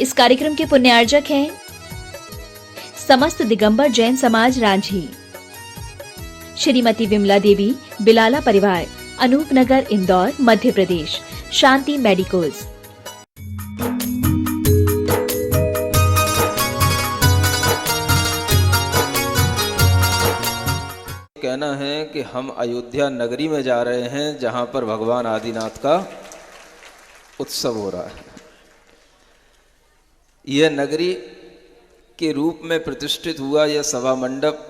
इस कार्यक्रम के पुण्यार्जक हैं समस्त दिगंबर जैन समाज रांझी, श्रीमती विमला देवी बिलाला परिवार, अनूपनगर, इंदौर, मध्य प्रदेश, शांति मेडिकल्स। कहना है कि हम अयोध्या नगरी में जा रहे हैं, जहां पर भगवान आदिनाथ का उत्सव हो रहा है। यह नगरी के रूप में प्रतिष्ठित हुआ यह सभा मंडप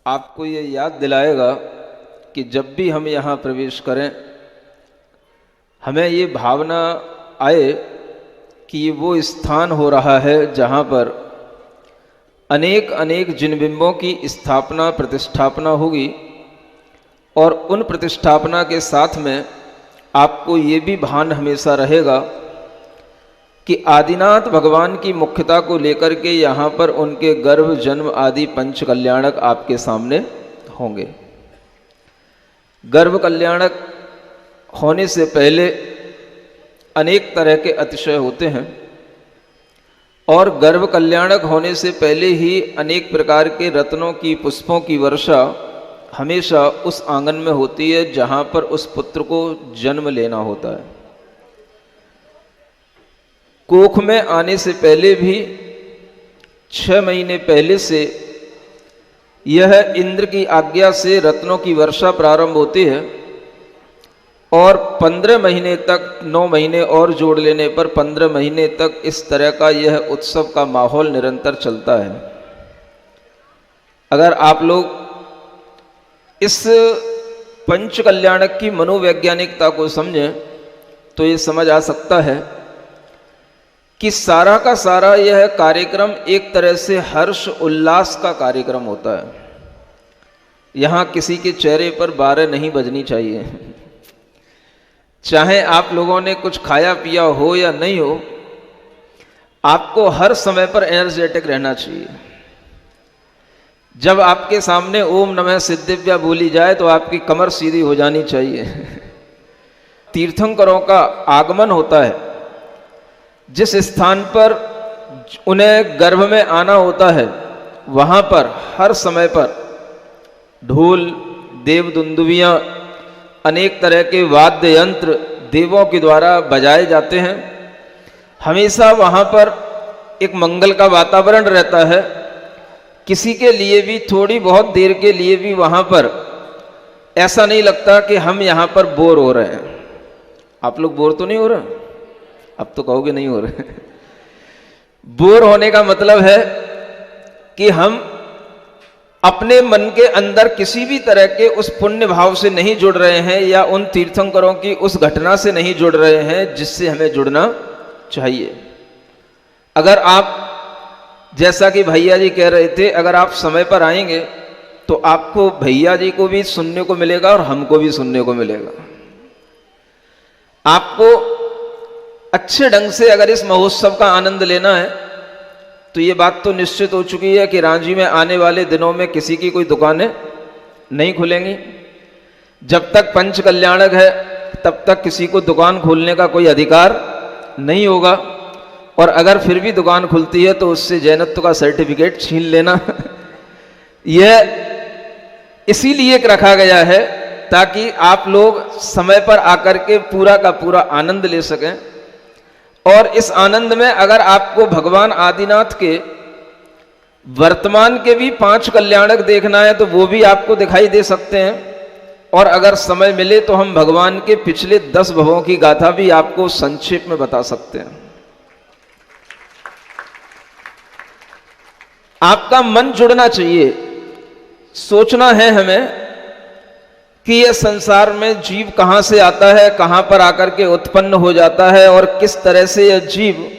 आपको ये याद दिलाएगा कि जब भी हम यहाँ प्रवेश करें, हमें ये भावना आए कि ये वो स्थान हो रहा है जहाँ पर अनेक अनेक जिनबिंबों की स्थापना प्रतिष्ठापना होगी। और उन प्रतिष्ठापना के साथ में आपको ये भी भान हमेशा रहेगा कि आदिनाथ भगवान की मुख्यता को लेकर के यहाँ पर उनके गर्भ, जन्म आदि पंच कल्याणक आपके सामने होंगे। गर्भ कल्याणक होने से पहले अनेक तरह के अतिशय होते हैं, और गर्भ कल्याणक होने से पहले ही अनेक प्रकार के रत्नों की, पुष्पों की वर्षा हमेशा उस आंगन में होती है जहाँ पर उस पुत्र को जन्म लेना होता है। कोख में आने से पहले भी 6 महीने पहले से यह इंद्र की आज्ञा से रत्नों की वर्षा प्रारंभ होती है, और 15 महीने तक, 9 महीने और जोड़ लेने पर 15 महीने तक इस तरह का यह उत्सव का माहौल निरंतर चलता है। अगर आप लोग इस पंच कल्याणक की मनोवैज्ञानिकता को समझें तो ये समझ आ सकता है कि सारा का सारा यह कार्यक्रम एक तरह से हर्ष उल्लास का कार्यक्रम होता है। यहाँ किसी के चेहरे पर 12 नहीं बजनी चाहिए। चाहे आप लोगों ने कुछ खाया पिया हो या नहीं हो, आपको हर समय पर एनर्जेटिक रहना चाहिए। जब आपके सामने ओम नमः सिद्धिव्या बोली जाए तो आपकी कमर सीधी हो जानी चाहिए। तीर्थंकरों का आगमन होता है, जिस स्थान पर उन्हें गर्भ में आना होता है वहाँ पर हर समय पर ढोल, देव दुंदुभियाँ, अनेक तरह के वाद्य यंत्र देवों के द्वारा बजाए जाते हैं। हमेशा वहाँ पर एक मंगल का वातावरण रहता है। किसी के लिए भी थोड़ी बहुत देर के लिए भी वहाँ पर ऐसा नहीं लगता कि हम यहाँ पर बोर हो रहे हैं। आप लोग बोर तो नहीं हो रहे? अब तो कहोगे नहीं हो रहे। बोर होने का मतलब है कि हम अपने मन के अंदर किसी भी तरह के उस पुण्य भाव से नहीं जुड़ रहे हैं, या उन तीर्थंकरों की उस घटना से नहीं जुड़ रहे हैं जिससे हमें जुड़ना चाहिए। अगर आप, जैसा कि भैया जी कह रहे थे, अगर आप समय पर आएंगे तो आपको भैया जी को भी सुनने को मिलेगा और हमको भी सुनने को मिलेगा। आपको अच्छे ढंग से अगर इस महोत्सव का आनंद लेना है तो ये बात तो निश्चित हो चुकी है कि रांझी में आने वाले दिनों में किसी की कोई दुकानें नहीं खुलेंगी। जब तक पंच कल्याणक है तब तक किसी को दुकान खोलने का कोई अधिकार नहीं होगा, और अगर फिर भी दुकान खुलती है तो उससे जैनत्व का सर्टिफिकेट छीन लेना। यह इसीलिए रखा गया है ताकि आप लोग समय पर आकर के पूरा का पूरा आनंद ले सकें। और इस आनंद में अगर आपको भगवान आदिनाथ के वर्तमान के भी 5 कल्याणक देखना है तो वो भी आपको दिखाई दे सकते हैं, और अगर समय मिले तो हम भगवान के पिछले 10 भवों की गाथा भी आपको संक्षेप में बता सकते हैं। आपका मन जुड़ना चाहिए। सोचना है हमें कि यह संसार में जीव कहां से आता है, कहां पर आकर के उत्पन्न हो जाता है, और किस तरह से यह जीव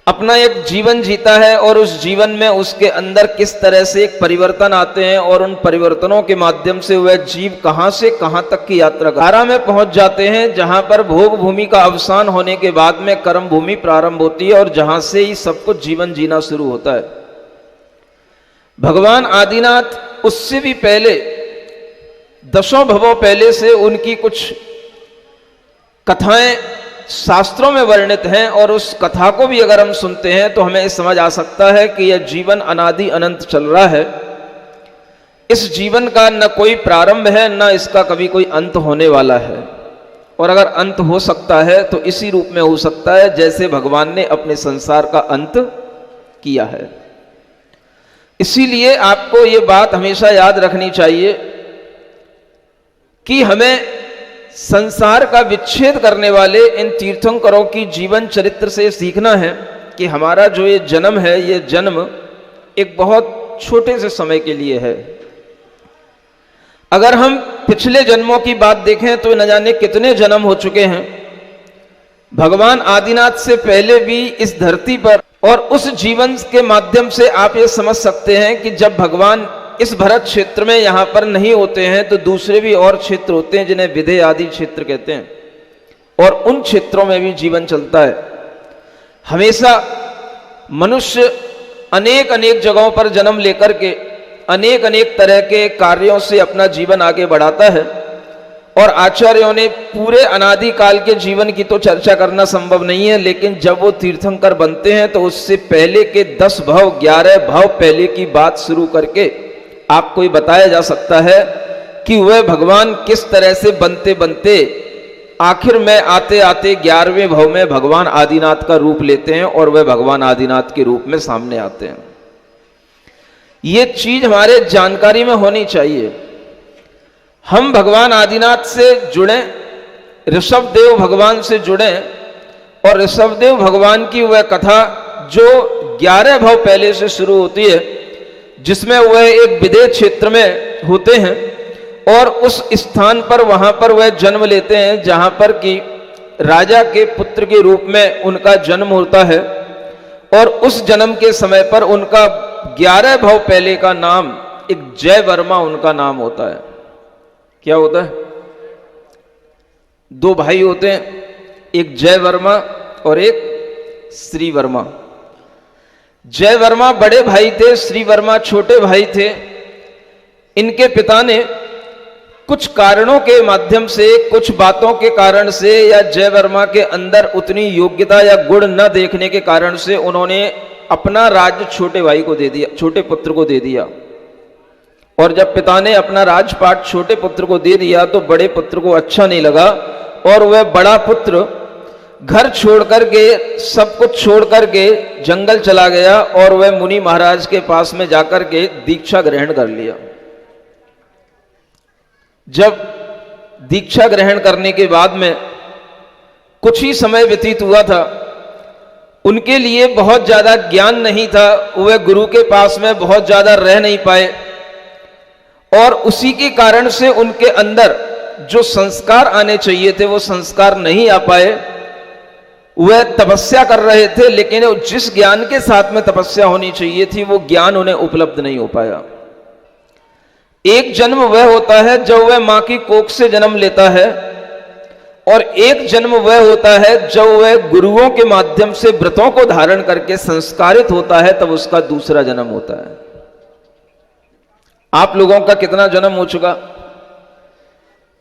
अपना एक जीवन जीता है, और उस जीवन में उसके अंदर किस तरह से एक परिवर्तन आते हैं, और उन परिवर्तनों के माध्यम से वह जीव कहां से कहां तक की यात्रा धारा में पहुंच जाते हैं, जहां पर भोग भूमि का अवसान होने के बाद में कर्म भूमि प्रारंभ होती है, और जहां से ही सब कुछ जीवन जीना शुरू होता है। भगवान आदिनाथ उससे भी पहले 10 भवों पहले से उनकी कुछ कथाएं शास्त्रों में वर्णित हैं और उस कथा को भी अगर हम सुनते हैं तो हमें समझ आ सकता है कि यह जीवन अनादि अनंत चल रहा है। इस जीवन का न कोई प्रारंभ है, न इसका कभी कोई अंत होने वाला है। और अगर अंत हो सकता है तो इसी रूप में हो सकता है जैसे भगवान ने अपने संसार का अंत किया है। इसीलिए आपको ये बात हमेशा याद रखनी चाहिए कि हमें संसार का विच्छेद करने वाले इन तीर्थंकरों की जीवन चरित्र से सीखना है कि हमारा जो ये जन्म है, ये जन्म एक बहुत छोटे से समय के लिए है। अगर हम पिछले जन्मों की बात देखें तो न जाने कितने जन्म हो चुके हैं। भगवान आदिनाथ से पहले भी इस धरती पर, और उस जीवन के माध्यम से आप ये समझ सकते हैं कि जब भगवान इस भरत क्षेत्र में यहां पर नहीं होते हैं तो दूसरे भी और क्षेत्र होते हैं जिन्हें विदेह आदि क्षेत्र कहते हैं, और उन क्षेत्रों में भी जीवन चलता है। हमेशा मनुष्य अनेक अनेक जगहों पर जन्म लेकर के अनेक अनेक तरह के कार्यों से अपना जीवन आगे बढ़ाता है। और आचार्यों ने पूरे अनादि काल के जीवन की तो चर्चा करना संभव नहीं है, लेकिन जब वो तीर्थंकर बनते हैं तो उससे पहले के 10 भव 11 भव पहले की बात शुरू करके आपको ये बताया जा सकता है कि वह भगवान किस तरह से बनते बनते आखिर में आते आते 11वें भव में भगवान आदिनाथ का रूप लेते हैं और वह भगवान आदिनाथ के रूप में सामने आते हैं। ये चीज हमारे जानकारी में होनी चाहिए। हम भगवान आदिनाथ से जुड़े, ऋषभदेव भगवान से जुड़े, और ऋषभदेव भगवान की वह कथा जो 11 भव पहले से शुरू होती है, जिसमें वह एक विदेह क्षेत्र में होते हैं और उस स्थान पर वहां पर वह जन्म लेते हैं जहां पर कि राजा के पुत्र के रूप में उनका जन्म होता है। और उस जन्म के समय पर उनका 11 भव पहले का नाम एक जय वर्मा उनका नाम होता है। क्या होता है? 2 भाई होते हैं, एक जय वर्मा और एक श्री वर्मा। जय वर्मा बड़े भाई थे, श्री वर्मा छोटे भाई थे। इनके पिता ने कुछ कारणों के माध्यम से, कुछ बातों के कारण से, या जय वर्मा के अंदर उतनी योग्यता या गुण न देखने के कारण से उन्होंने अपना राज्य छोटे भाई को दे दिया, छोटे पुत्र को दे दिया। और जब पिता ने अपना राजपाट छोटे पुत्र को दे दिया तो बड़े पुत्र को अच्छा नहीं लगा और वह बड़ा पुत्र घर छोड़ करके, सब कुछ छोड़ करके जंगल चला गया और वह मुनि महाराज के पास में जाकर के दीक्षा ग्रहण कर लिया। जब दीक्षा ग्रहण करने के बाद में कुछ ही समय व्यतीत हुआ था, उनके लिए बहुत ज्यादा ज्ञान नहीं था, वह गुरु के पास में बहुत ज्यादा रह नहीं पाए और उसी के कारण से उनके अंदर जो संस्कार आने चाहिए थे वो संस्कार नहीं आ पाए। वह तपस्या कर रहे थे लेकिन जिस ज्ञान के साथ में तपस्या होनी चाहिए थी वो ज्ञान उन्हें उपलब्ध नहीं हो पाया। एक जन्म वह होता है जब वह मां की कोख से जन्म लेता है और एक जन्म वह होता है जब वह गुरुओं के माध्यम से व्रतों को धारण करके संस्कारित होता है, तब उसका दूसरा जन्म होता है। आप लोगों का कितना जन्म हो चुका?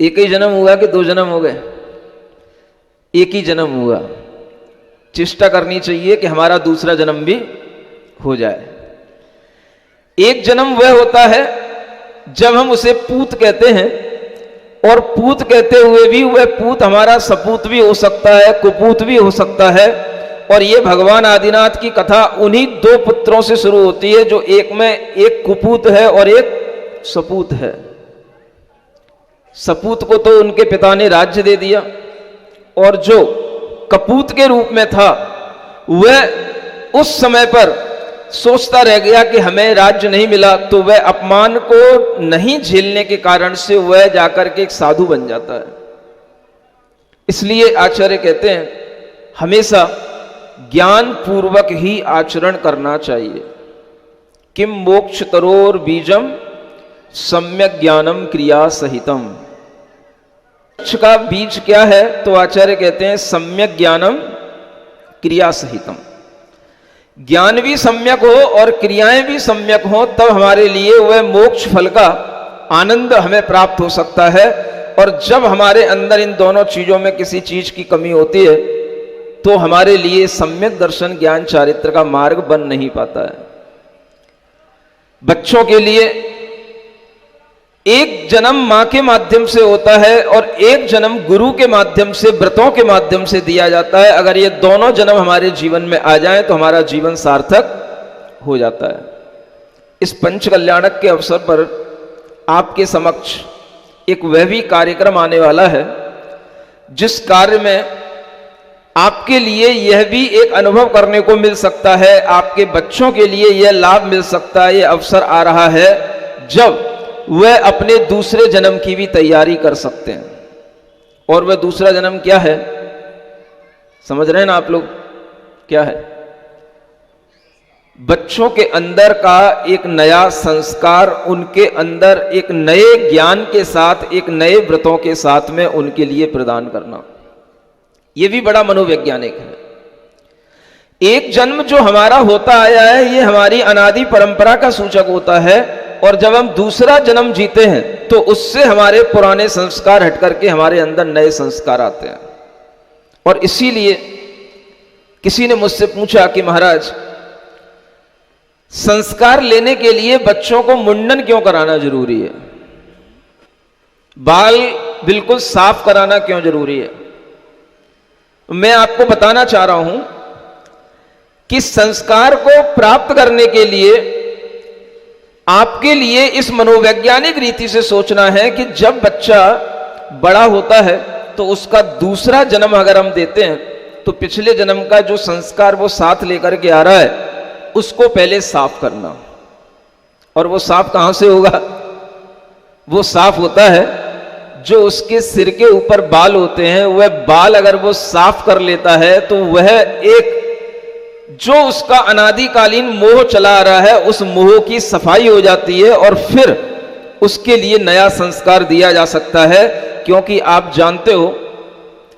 एक ही जन्म हुआ कि 2 जन्म हो गए? एक ही जन्म हुआ। चेष्टा करनी चाहिए कि हमारा दूसरा जन्म भी हो जाए। एक जन्म वह होता है जब हम उसे पूत कहते हैं, और पूत कहते हुए भी वह पूत हमारा सपूत भी हो सकता है, कुपूत भी हो सकता है। और ये भगवान आदिनाथ की कथा उन्हीं 2 पुत्रों से शुरू होती है, जो एक में एक कुपूत है और एक सपूत है। सपूत को तो उनके पिता ने राज्य दे दिया और जो कपूत के रूप में था वह उस समय पर सोचता रह गया कि हमें राज्य नहीं मिला, तो वह अपमान को नहीं झेलने के कारण से वह जाकर के एक साधु बन जाता है। इसलिए आचार्य कहते हैं हमेशा ज्ञान पूर्वक ही आचरण करना चाहिए। किम मोक्ष तरोर बीजम सम्यक ज्ञानम क्रिया सहितम। मोक्ष का बीज क्या है? तो आचार्य कहते हैं सम्यक ज्ञानम क्रिया सहितम। ज्ञान भी सम्यक हो और क्रियाएं भी सम्यक हो, तब हमारे लिए वह मोक्ष फल का आनंद हमें प्राप्त हो सकता है। और जब हमारे अंदर इन दोनों चीजों में किसी चीज की कमी होती है तो हमारे लिए सम्यक दर्शन ज्ञान चारित्र का मार्ग बन नहीं पाता है। बच्चों के लिए एक जन्म मां के माध्यम से होता है और एक जन्म गुरु के माध्यम से, व्रतों के माध्यम से दिया जाता है। अगर ये दोनों जन्म हमारे जीवन में आ जाएं तो हमारा जीवन सार्थक हो जाता है। इस पंच कल्याणक के अवसर पर आपके समक्ष एक वह भी कार्यक्रम आने वाला है जिस कार्य में आपके लिए यह भी एक अनुभव करने को मिल सकता है, आपके बच्चों के लिए यह लाभ मिल सकता है, यह अवसर आ रहा है जब वह अपने दूसरे जन्म की भी तैयारी कर सकते हैं। और वह दूसरा जन्म क्या है, समझ रहे हैं ना आप लोग? क्या है? बच्चों के अंदर का एक नया संस्कार, उनके अंदर एक नए ज्ञान के साथ, एक नए व्रतों के साथ में उनके लिए प्रदान करना, यह भी बड़ा मनोवैज्ञानिक है। एक जन्म जो हमारा होता आया है यह हमारी अनादि परंपरा का सूचक होता है, और जब हम दूसरा जन्म जीते हैं तो उससे हमारे पुराने संस्कार हट करके हमारे अंदर नए संस्कार आते हैं। और इसीलिए किसी ने मुझसे पूछा कि महाराज, संस्कार लेने के लिए बच्चों को मुंडन क्यों कराना जरूरी है, बाल बिल्कुल साफ कराना क्यों जरूरी है? मैं आपको बताना चाह रहा हूं कि संस्कार को प्राप्त करने के लिए आपके लिए इस मनोवैज्ञानिक रीति से सोचना है कि जब बच्चा बड़ा होता है तो उसका दूसरा जन्म अगर हम देते हैं तो पिछले जन्म का जो संस्कार वो साथ लेकर के आ रहा है उसको पहले साफ करना। और वो साफ कहां से होगा? वो साफ होता है जो उसके सिर के ऊपर बाल होते हैं, वह बाल अगर वो साफ कर लेता है तो वह एक जो उसका अनादिकालीन मोह चला आ रहा है उस मोह की सफाई हो जाती है और फिर उसके लिए नया संस्कार दिया जा सकता है। क्योंकि आप जानते हो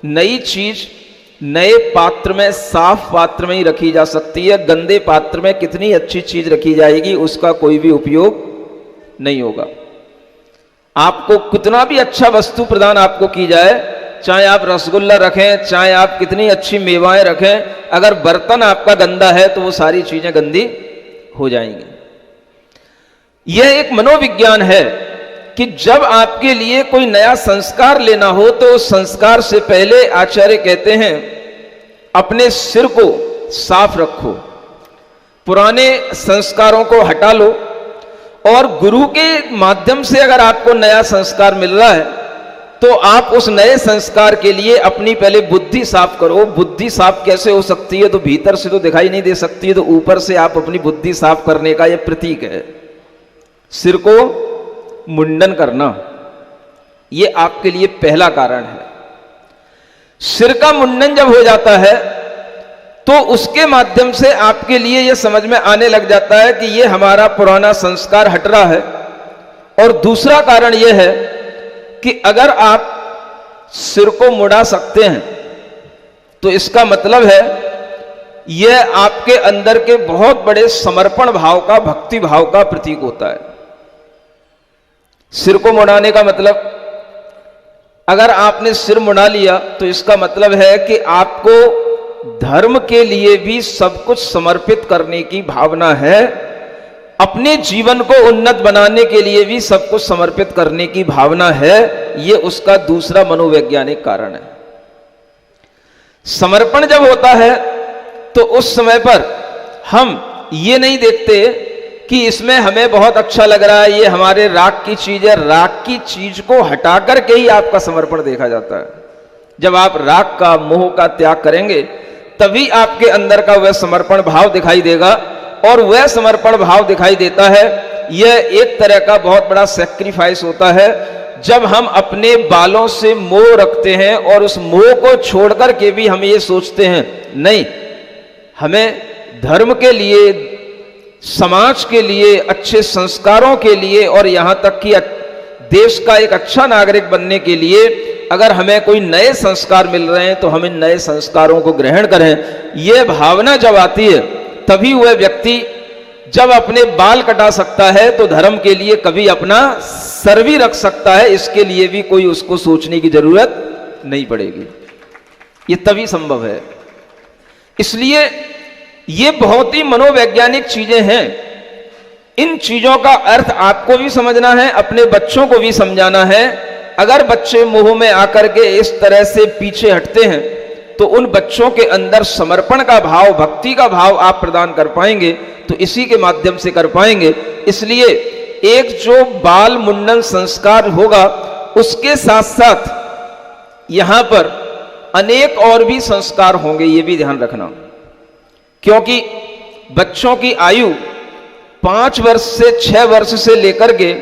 नई चीज नए पात्र में, साफ पात्र में ही रखी जा सकती है। गंदे पात्र में कितनी अच्छी चीज रखी जाएगी उसका कोई भी उपयोग नहीं होगा। आपको कितना भी अच्छा वस्तु प्रदान आपको की जाए, चाहे आप रसगुल्ला रखें, चाहे आप कितनी अच्छी मेवाएं रखें, अगर बर्तन आपका गंदा है तो वो सारी चीजें गंदी हो जाएंगी। यह एक मनोविज्ञान है कि जब आपके लिए कोई नया संस्कार लेना हो तो उस संस्कार से पहले आचार्य कहते हैं अपने सिर को साफ रखो, पुराने संस्कारों को हटा लो, और गुरु के माध्यम से अगर आपको नया संस्कार मिल रहा है तो आप उस नए संस्कार के लिए अपनी पहले बुद्धि साफ करो। बुद्धि साफ कैसे हो सकती है? तो भीतर से तो दिखाई नहीं दे सकती है, तो ऊपर से आप अपनी बुद्धि साफ करने का यह प्रतीक है। सिर को मुंडन करना यह आपके लिए पहला कारण है। सिर का मुंडन जब हो जाता है तो उसके माध्यम से आपके लिए यह समझ में आने लग जाता है कि यह हमारा पुराना संस्कार हट रहा है। और दूसरा कारण यह है कि अगर आप सिर को मुड़ा सकते हैं तो इसका मतलब है यह आपके अंदर के बहुत बड़े समर्पण भाव का, भक्ति भाव का प्रतीक होता है। सिर को मुड़ाने का मतलब, अगर आपने सिर मुड़ा लिया तो इसका मतलब है कि आपको धर्म के लिए भी सब कुछ समर्पित करने की भावना है, अपने जीवन को उन्नत बनाने के लिए भी सब कुछ समर्पित करने की भावना है। यह उसका दूसरा मनोवैज्ञानिक कारण है। समर्पण जब होता है तो उस समय पर हम ये नहीं देखते कि इसमें हमें बहुत अच्छा लग रहा है, ये हमारे राग की चीज है। राग की चीज को हटा करके ही आपका समर्पण देखा जाता है। जब आप राग का, मोह का त्याग करेंगे तभी आपके अंदर का वह समर्पण भाव दिखाई देगा। और वह समर्पण भाव दिखाई देता है, यह एक तरह का बहुत बड़ा सैक्रिफाइस होता है। जब हम अपने बालों से मोह रखते हैं और उस मोह को छोड़ करके भी हम ये सोचते हैं नहीं, हमें धर्म के लिए, समाज के लिए, अच्छे संस्कारों के लिए और यहां तक कि देश का एक अच्छा नागरिक बनने के लिए अगर हमें कोई नए संस्कार मिल रहे हैं तो हम इन नए संस्कारों को ग्रहण करें। यह भावना जब आती है तभी वह व्यक्ति जब अपने बाल कटा सकता है तो धर्म के लिए कभी अपना सर भी रख सकता है। इसके लिए भी कोई उसको सोचने की जरूरत नहीं पड़ेगी। ये तभी संभव है। इसलिए ये बहुत ही मनोवैज्ञानिक चीजें हैं। इन चीजों का अर्थ आपको भी समझना है, अपने बच्चों को भी समझाना है। अगर बच्चे मोह में आकर के इस तरह से पीछे हटते हैं तो उन बच्चों के अंदर समर्पण का भाव, भक्ति का भाव आप प्रदान कर पाएंगे तो इसी के माध्यम से कर पाएंगे। इसलिए एक जो बाल मुंडन संस्कार होगा उसके साथ साथ यहां पर अनेक और भी संस्कार होंगे, ये भी ध्यान रखना। क्योंकि बच्चों की आयु 5 वर्ष से 6 वर्ष से लेकर के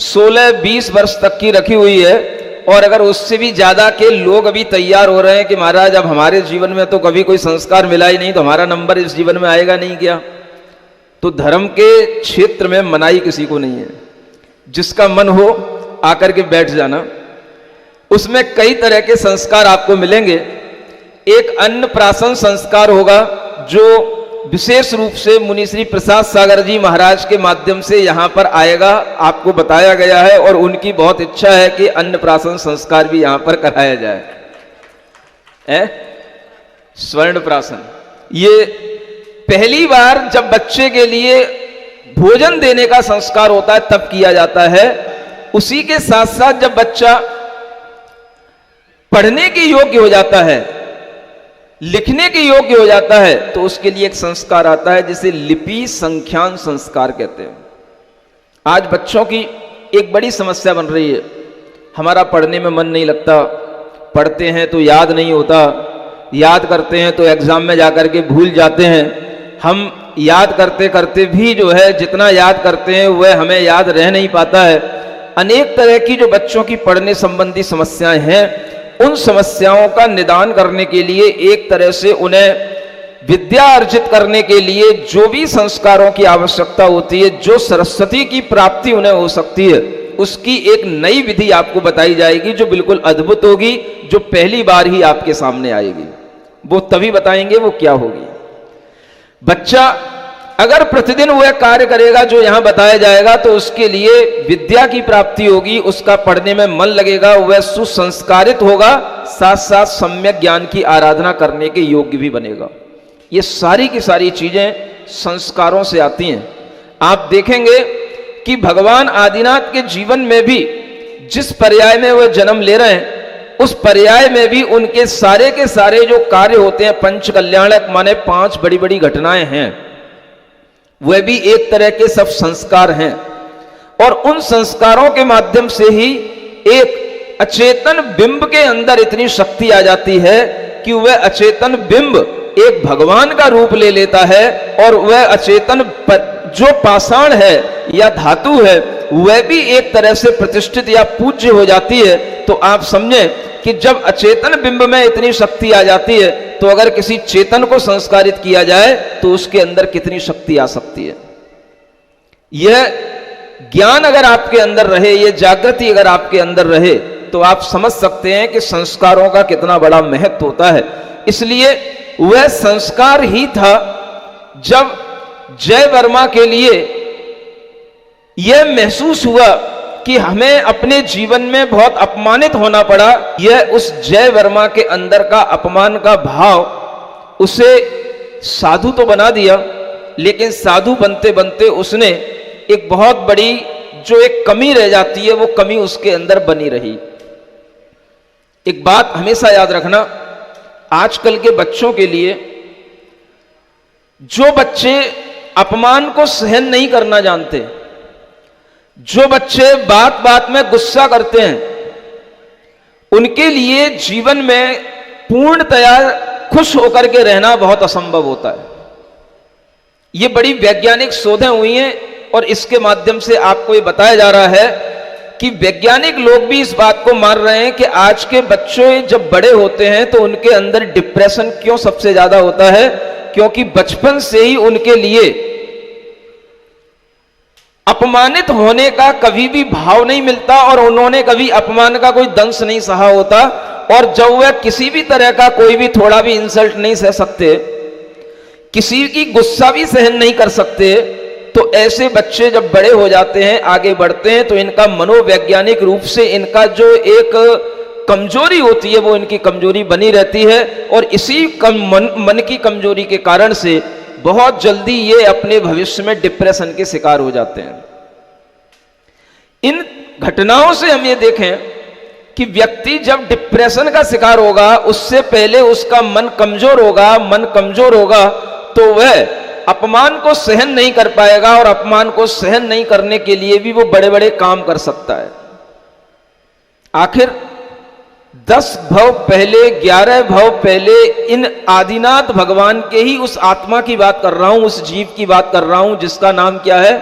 16-20 वर्ष तक की रखी हुई है। और अगर उससे भी ज्यादा के लोग अभी तैयार हो रहे हैं कि महाराज अब हमारे जीवन में तो कभी कोई संस्कार मिला ही नहीं तो हमारा नंबर इस जीवन में आएगा नहीं क्या, तो धर्म के क्षेत्र में मनाही किसी को नहीं है। जिसका मन हो आकर के बैठ जाना। उसमें कई तरह के संस्कार आपको मिलेंगे। एक अन्नप्राशन संस्कार होगा जो विशेष रूप से मुनि श्री प्रसाद सागर जी महाराज के माध्यम से यहां पर आएगा, आपको बताया गया है। और उनकी बहुत इच्छा है कि अन्नप्राशन संस्कार भी यहां पर कराया जाए। स्वर्ण प्राशन, ये पहली बार जब बच्चे के लिए भोजन देने का संस्कार होता है तब किया जाता है। उसी के साथ साथ जब बच्चा पढ़ने के योग्य हो जाता है, लिखने के योग्य हो जाता है, तो उसके लिए एक संस्कार आता है जिसे लिपि संख्यान संस्कार कहते हैं। आज बच्चों की एक बड़ी समस्या बन रही है, हमारा पढ़ने में मन नहीं लगता, पढ़ते हैं तो याद नहीं होता, याद करते हैं तो एग्जाम में जाकर के भूल जाते हैं। हम याद करते करते भी जो है जितना याद करते हैं वह हमें याद रह नहीं पाता है। अनेक तरह की जो बच्चों की पढ़ने संबंधी समस्याएं हैं, उन समस्याओं का निदान करने के लिए, एक तरह से उन्हें विद्या अर्जित करने के लिए जो भी संस्कारों की आवश्यकता होती है, जो सरस्वती की प्राप्ति उन्हें हो सकती है, उसकी एक नई विधि आपको बताई जाएगी जो बिल्कुल अद्भुत होगी, जो पहली बार ही आपके सामने आएगी। वो तभी बताएंगे वो क्या होगी। बच्चा अगर प्रतिदिन वह कार्य करेगा जो यहां बताया जाएगा तो उसके लिए विद्या की प्राप्ति होगी, उसका पढ़ने में मन लगेगा, वह सुसंस्कारित होगा, साथ साथ सम्यक ज्ञान की आराधना करने के योग्य भी बनेगा। ये सारी की सारी चीजें संस्कारों से आती हैं। आप देखेंगे कि भगवान आदिनाथ के जीवन में भी जिस पर्याय में वह जन्म ले रहे हैं उस पर्याय में भी उनके सारे के सारे जो कार्य होते हैं, पंच कल्याणक माने 5 बड़ी बड़ी घटनाएं हैं, वह भी एक तरह के सब संस्कार हैं। और उन संस्कारों के माध्यम से ही एक अचेतन बिंब के अंदर इतनी शक्ति आ जाती है कि वह अचेतन बिंब एक भगवान का रूप ले लेता है। और वह अचेतन जो पाषाण है या धातु है वह भी एक तरह से प्रतिष्ठित या पूज्य हो जाती है। तो आप समझें कि जब अचेतन बिंब में इतनी शक्ति आ जाती है तो अगर किसी चेतन को संस्कारित किया जाए तो उसके अंदर कितनी शक्ति आ सकती है। यह ज्ञान अगर आपके अंदर रहे, यह जागृति अगर आपके अंदर रहे तो आप समझ सकते हैं कि संस्कारों का कितना बड़ा महत्व होता है। इसलिए वह संस्कार ही था जब जय वर्मा के लिए यह महसूस हुआ कि हमें अपने जीवन में बहुत अपमानित होना पड़ा। यह उस जय वर्मा के अंदर का अपमान का भाव उसे साधु तो बना दिया, लेकिन साधु बनते बनते उसने एक बहुत बड़ी जो एक कमी रह जाती है वो कमी उसके अंदर बनी रही। एक बात हमेशा याद रखना, आजकल के बच्चों के लिए जो बच्चे अपमान को सहन नहीं करना जानते, जो बच्चे बात बात में गुस्सा करते हैं, उनके लिए जीवन में पूर्णतया खुश होकर के रहना बहुत असंभव होता है। ये बड़ी वैज्ञानिक शोधें हुई हैं और इसके माध्यम से आपको ये बताया जा रहा है कि वैज्ञानिक लोग भी इस बात को मान रहे हैं कि आज के बच्चे जब बड़े होते हैं तो उनके अंदर डिप्रेशन क्यों सबसे ज्यादा होता है, क्योंकि बचपन से ही उनके लिए अपमानित होने का कभी भी भाव नहीं मिलता और उन्होंने कभी अपमान का कोई दंश नहीं सहा होता। और जब वह किसी भी तरह का कोई भी थोड़ा भी इंसल्ट नहीं सह सकते, किसी की गुस्सा भी सहन नहीं कर सकते, तो ऐसे बच्चे जब बड़े हो जाते हैं, आगे बढ़ते हैं, तो इनका मनोवैज्ञानिक रूप से इनका जो एक कमजोरी होती है वो इनकी कमजोरी बनी रहती है, और इसी मन की कमजोरी के कारण से बहुत जल्दी ये अपने भविष्य में डिप्रेशन के शिकार हो जाते हैं। इन घटनाओं से हम ये देखें कि व्यक्ति जब डिप्रेशन का शिकार होगा, उससे पहले उसका मन कमजोर होगा तो वह अपमान को सहन नहीं कर पाएगा, और अपमान को सहन नहीं करने के लिए भी वो बड़े बड़े काम कर सकता है। आखिर 10 भव पहले, 11 भव पहले इन आदिनाथ भगवान के ही उस आत्मा की बात कर रहा हूं, उस जीव की बात कर रहा हूं जिसका नाम क्या है,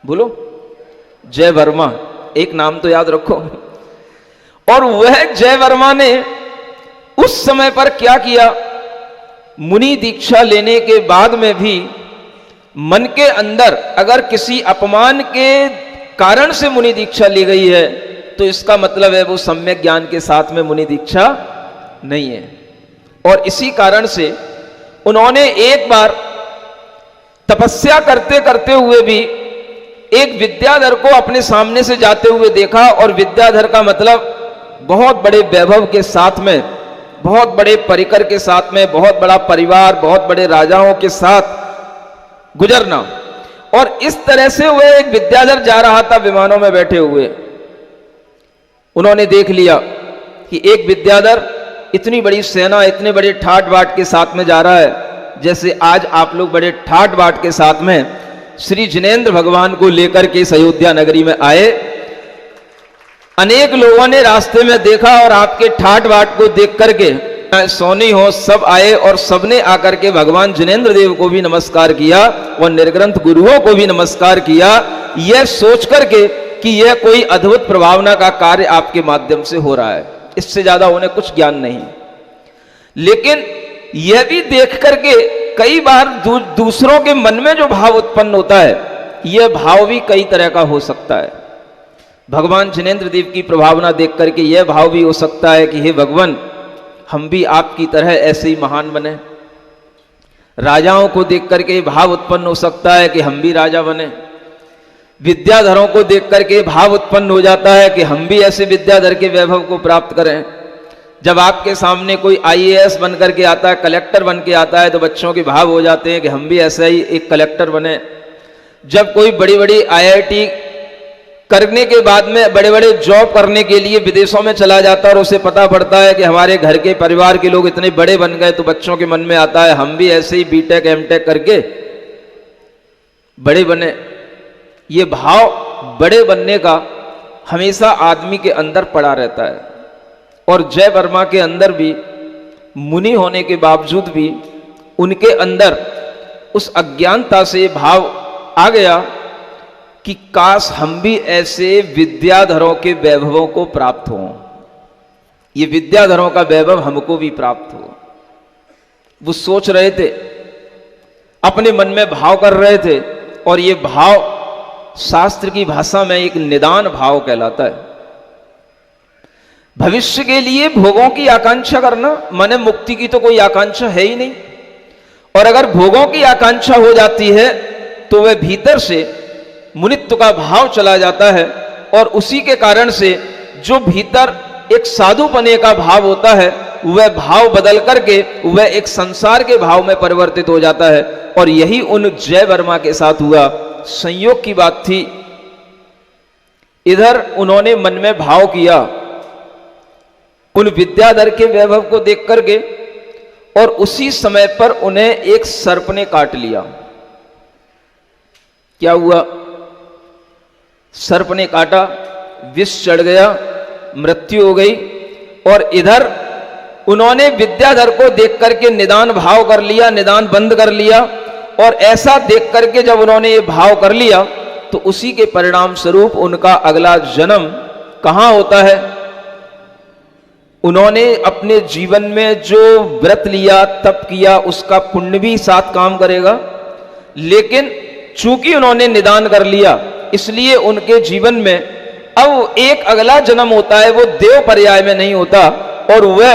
बोलो, जय वर्मा। एक नाम तो याद रखो। और वह जय वर्मा ने उस समय पर क्या किया, मुनि दीक्षा लेने के बाद में भी मन के अंदर अगर किसी अपमान के कारण से मुनि दीक्षा ली गई है तो इसका मतलब है वो सम्यक ज्ञान के साथ में मुनि दीक्षा नहीं है। और इसी कारण से उन्होंने एक बार तपस्या करते करते हुए भी एक विद्याधर को अपने सामने से जाते हुए देखा, और विद्याधर का मतलब बहुत बड़े वैभव के साथ में, बहुत बड़े परिकर के साथ में, बहुत बड़ा परिवार, बहुत बड़े राजाओं के साथ गुजरना। और इस तरह से वह एक विद्याधर जा रहा था विमानों में बैठे हुए। उन्होंने देख लिया कि एक विद्याधर इतनी बड़ी सेना, इतने बड़े ठाट बाट के साथ में जा रहा है, जैसे आज आप लोग बड़े ठाट बाट के साथ में श्री जिनेंद्र भगवान को लेकर के इस अयोध्या नगरी में आए। अनेक लोगों ने रास्ते में देखा और आपके ठाट बाट को देख करके सोनी हो सब आए, और सबने आकर के भगवान जिनेंद्र देव को भी नमस्कार किया और निर्ग्रंथ गुरुओं को भी नमस्कार किया, यह सोच करके कि यह कोई अद्भुत प्रभावना का कार्य आपके माध्यम से हो रहा है। इससे ज्यादा उन्हें कुछ ज्ञान नहीं। लेकिन यह भी देख करके कई बार दूसरों के मन में जो भाव उत्पन्न होता है, यह भाव भी कई तरह का हो सकता है। भगवान जिनेंद्र देव की प्रभावना देख करके यह भाव भी हो सकता है कि हे भगवान, हम भी आपकी तरह ऐसे ही महान बने। राजाओं को देख करके भाव उत्पन्न हो सकता है कि हम भी राजा बने। विद्याधरों को देख करके भाव उत्पन्न हो जाता है कि हम भी ऐसे विद्याधर के वैभव को प्राप्त करें। जब आपके सामने कोई IAS बन करके आता है, कलेक्टर बन के आता है, तो बच्चों के भाव हो जाते हैं कि हम भी ऐसा ही एक कलेक्टर बने। जब कोई बड़ी बड़ी IIT करने के बाद में बड़े बड़े जॉब करने के लिए विदेशों में चला जाता है और उसे पता पड़ता है कि हमारे घर के परिवार के लोग इतने बड़े बन गए, तो बच्चों के मन में आता है हम भी ऐसे ही BTech MTech करके बड़े बने। ये भाव बड़े बनने का हमेशा आदमी के अंदर पड़ा रहता है। और जय वर्मा के अंदर भी मुनि होने के बावजूद भी उनके अंदर उस अज्ञानता से भाव आ गया कि काश हम भी ऐसे विद्याधरों के वैभवों को प्राप्त हों, ये विद्याधरों का वैभव हमको भी प्राप्त हो। वो सोच रहे थे, अपने मन में भाव कर रहे थे, और ये भाव शास्त्र की भाषा में एक निदान भाव कहलाता है। भविष्य के लिए भोगों की आकांक्षा करना माने मुक्ति की तो कोई आकांक्षा है ही नहीं। और अगर भोगों की आकांक्षा हो जाती है तो वह भीतर से मुनित्व का भाव चला जाता है, और उसी के कारण से जो भीतर एक साधुपने का भाव होता है वह भाव बदल करके वह एक संसार के भाव में परिवर्तित हो जाता है। और यही उन जय वर्मा के साथ हुआ। संयोग की बात थी, इधर उन्होंने मन में भाव किया उन विद्याधर के वैभव को देख करके, और उसी समय पर उन्हें एक सर्प ने काट लिया। क्या हुआ? सर्प ने काटा, विष चढ़ गया, मृत्यु हो गई। और इधर उन्होंने विद्याधर को देख करके निदान भाव कर लिया, निदान बंद कर लिया। और ऐसा देख करके जब उन्होंने ये भाव कर लिया तो उसी के परिणाम स्वरूप उनका अगला जन्म कहां होता है? उन्होंने अपने जीवन में जो व्रत लिया, तप किया, उसका पुण्य भी साथ काम करेगा। लेकिन चूंकि उन्होंने निदान कर लिया, इसलिए उनके जीवन में अब एक अगला जन्म होता है, वो देव पर्याय में नहीं होता, और वह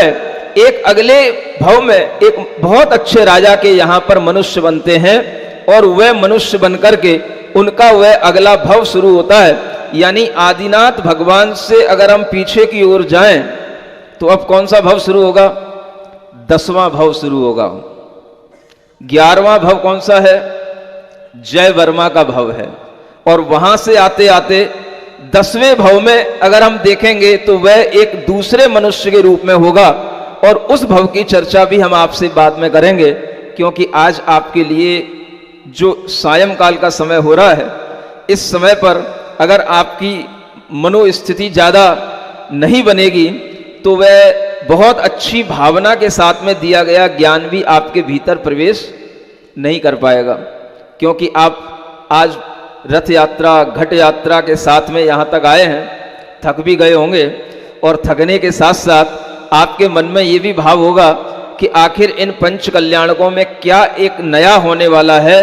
एक अगले भव में एक बहुत अच्छे राजा के यहां पर मनुष्य बनते हैं। और वह मनुष्य बनकर के उनका वह अगला भव शुरू होता है। यानी आदिनाथ भगवान से अगर हम पीछे की ओर जाएं तो अब कौन सा भव शुरू होगा? 10वां भव शुरू होगा। 11वां भव कौन सा है? जय वर्मा का भव है। और वहां से आते आते 10वें भव में अगर हम देखेंगे तो वह एक दूसरे मनुष्य के रूप में होगा, और उस भव की चर्चा भी हम आपसे बाद में करेंगे, क्योंकि आज आपके लिए जो सायंकाल का समय हो रहा है, इस समय पर अगर आपकी मनोस्थिति ज़्यादा नहीं बनेगी तो वह बहुत अच्छी भावना के साथ में दिया गया ज्ञान भी आपके भीतर प्रवेश नहीं कर पाएगा। क्योंकि आप आज रथ यात्रा, घट यात्रा के साथ में यहाँ तक आए हैं, थक भी गए होंगे, और थकने के साथ साथ आपके मन में ये भी भाव होगा कि आखिर इन पंच कल्याणकों में क्या एक नया होने वाला है।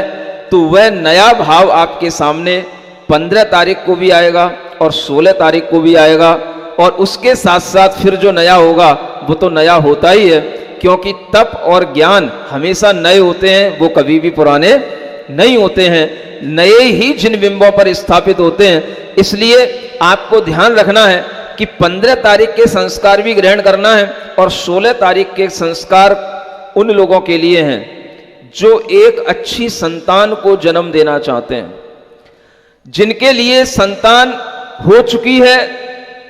तो वह नया भाव आपके सामने 15 तारीख को भी आएगा और 16 तारीख को भी आएगा, और उसके साथ साथ फिर जो नया होगा वो तो नया होता ही है, क्योंकि तप और ज्ञान हमेशा नए होते हैं, वो कभी भी पुराने नहीं होते हैं, नए ही जिन बिंबों पर स्थापित होते हैं। इसलिए आपको ध्यान रखना है कि 15 तारीख के संस्कार भी ग्रहण करना है, और 16 तारीख के संस्कार उन लोगों के लिए हैं जो एक अच्छी संतान को जन्म देना चाहते हैं, जिनके लिए संतान हो चुकी है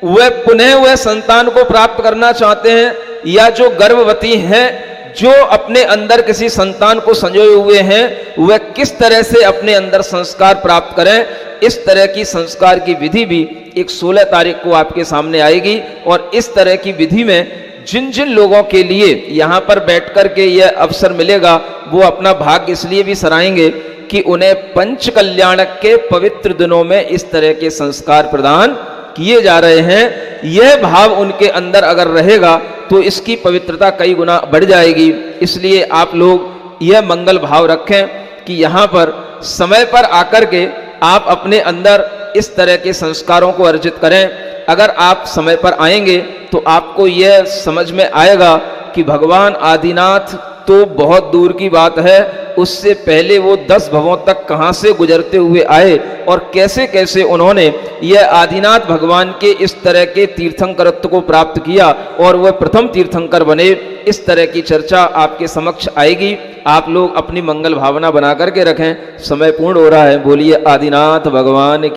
वह पुनः वह संतान को प्राप्त करना चाहते हैं, या जो गर्भवती हैं जो अपने अंदर किसी संतान को संजोए हुए हैं, वह किस तरह से अपने अंदर संस्कार प्राप्त करें। इस तरह की संस्कार की विधि भी एक 16 तारीख को आपके सामने आएगी। और इस तरह की विधि में जिन जिन लोगों के लिए यहाँ पर बैठ कर के यह अवसर मिलेगा, वो अपना भाग्य इसलिए भी सराहेंगे कि उन्हें पंच कल्याणक के पवित्र दिनों में इस तरह के संस्कार प्रदान किए जा रहे हैं। यह भाव उनके अंदर अगर रहेगा तो इसकी पवित्रता कई गुना बढ़ जाएगी। इसलिए आप लोग यह मंगल भाव रखें कि यहाँ पर समय पर आकर के आप अपने अंदर इस तरह के संस्कारों को अर्जित करें। अगर आप समय पर आएंगे तो आपको यह समझ में आएगा कि भगवान आदिनाथ तो बहुत दूर की बात है, उससे पहले वो 10 भवों तक कहाँ से गुजरते हुए आए, और कैसे कैसे उन्होंने यह आदिनाथ भगवान के इस तरह के तीर्थंकरत्व को प्राप्त किया और वह प्रथम तीर्थंकर बने। इस तरह की चर्चा आपके समक्ष आएगी। आप लोग अपनी मंगल भावना बना करके रखें। समय पूर्ण हो रहा है। बोलिए आदिनाथ भगवान।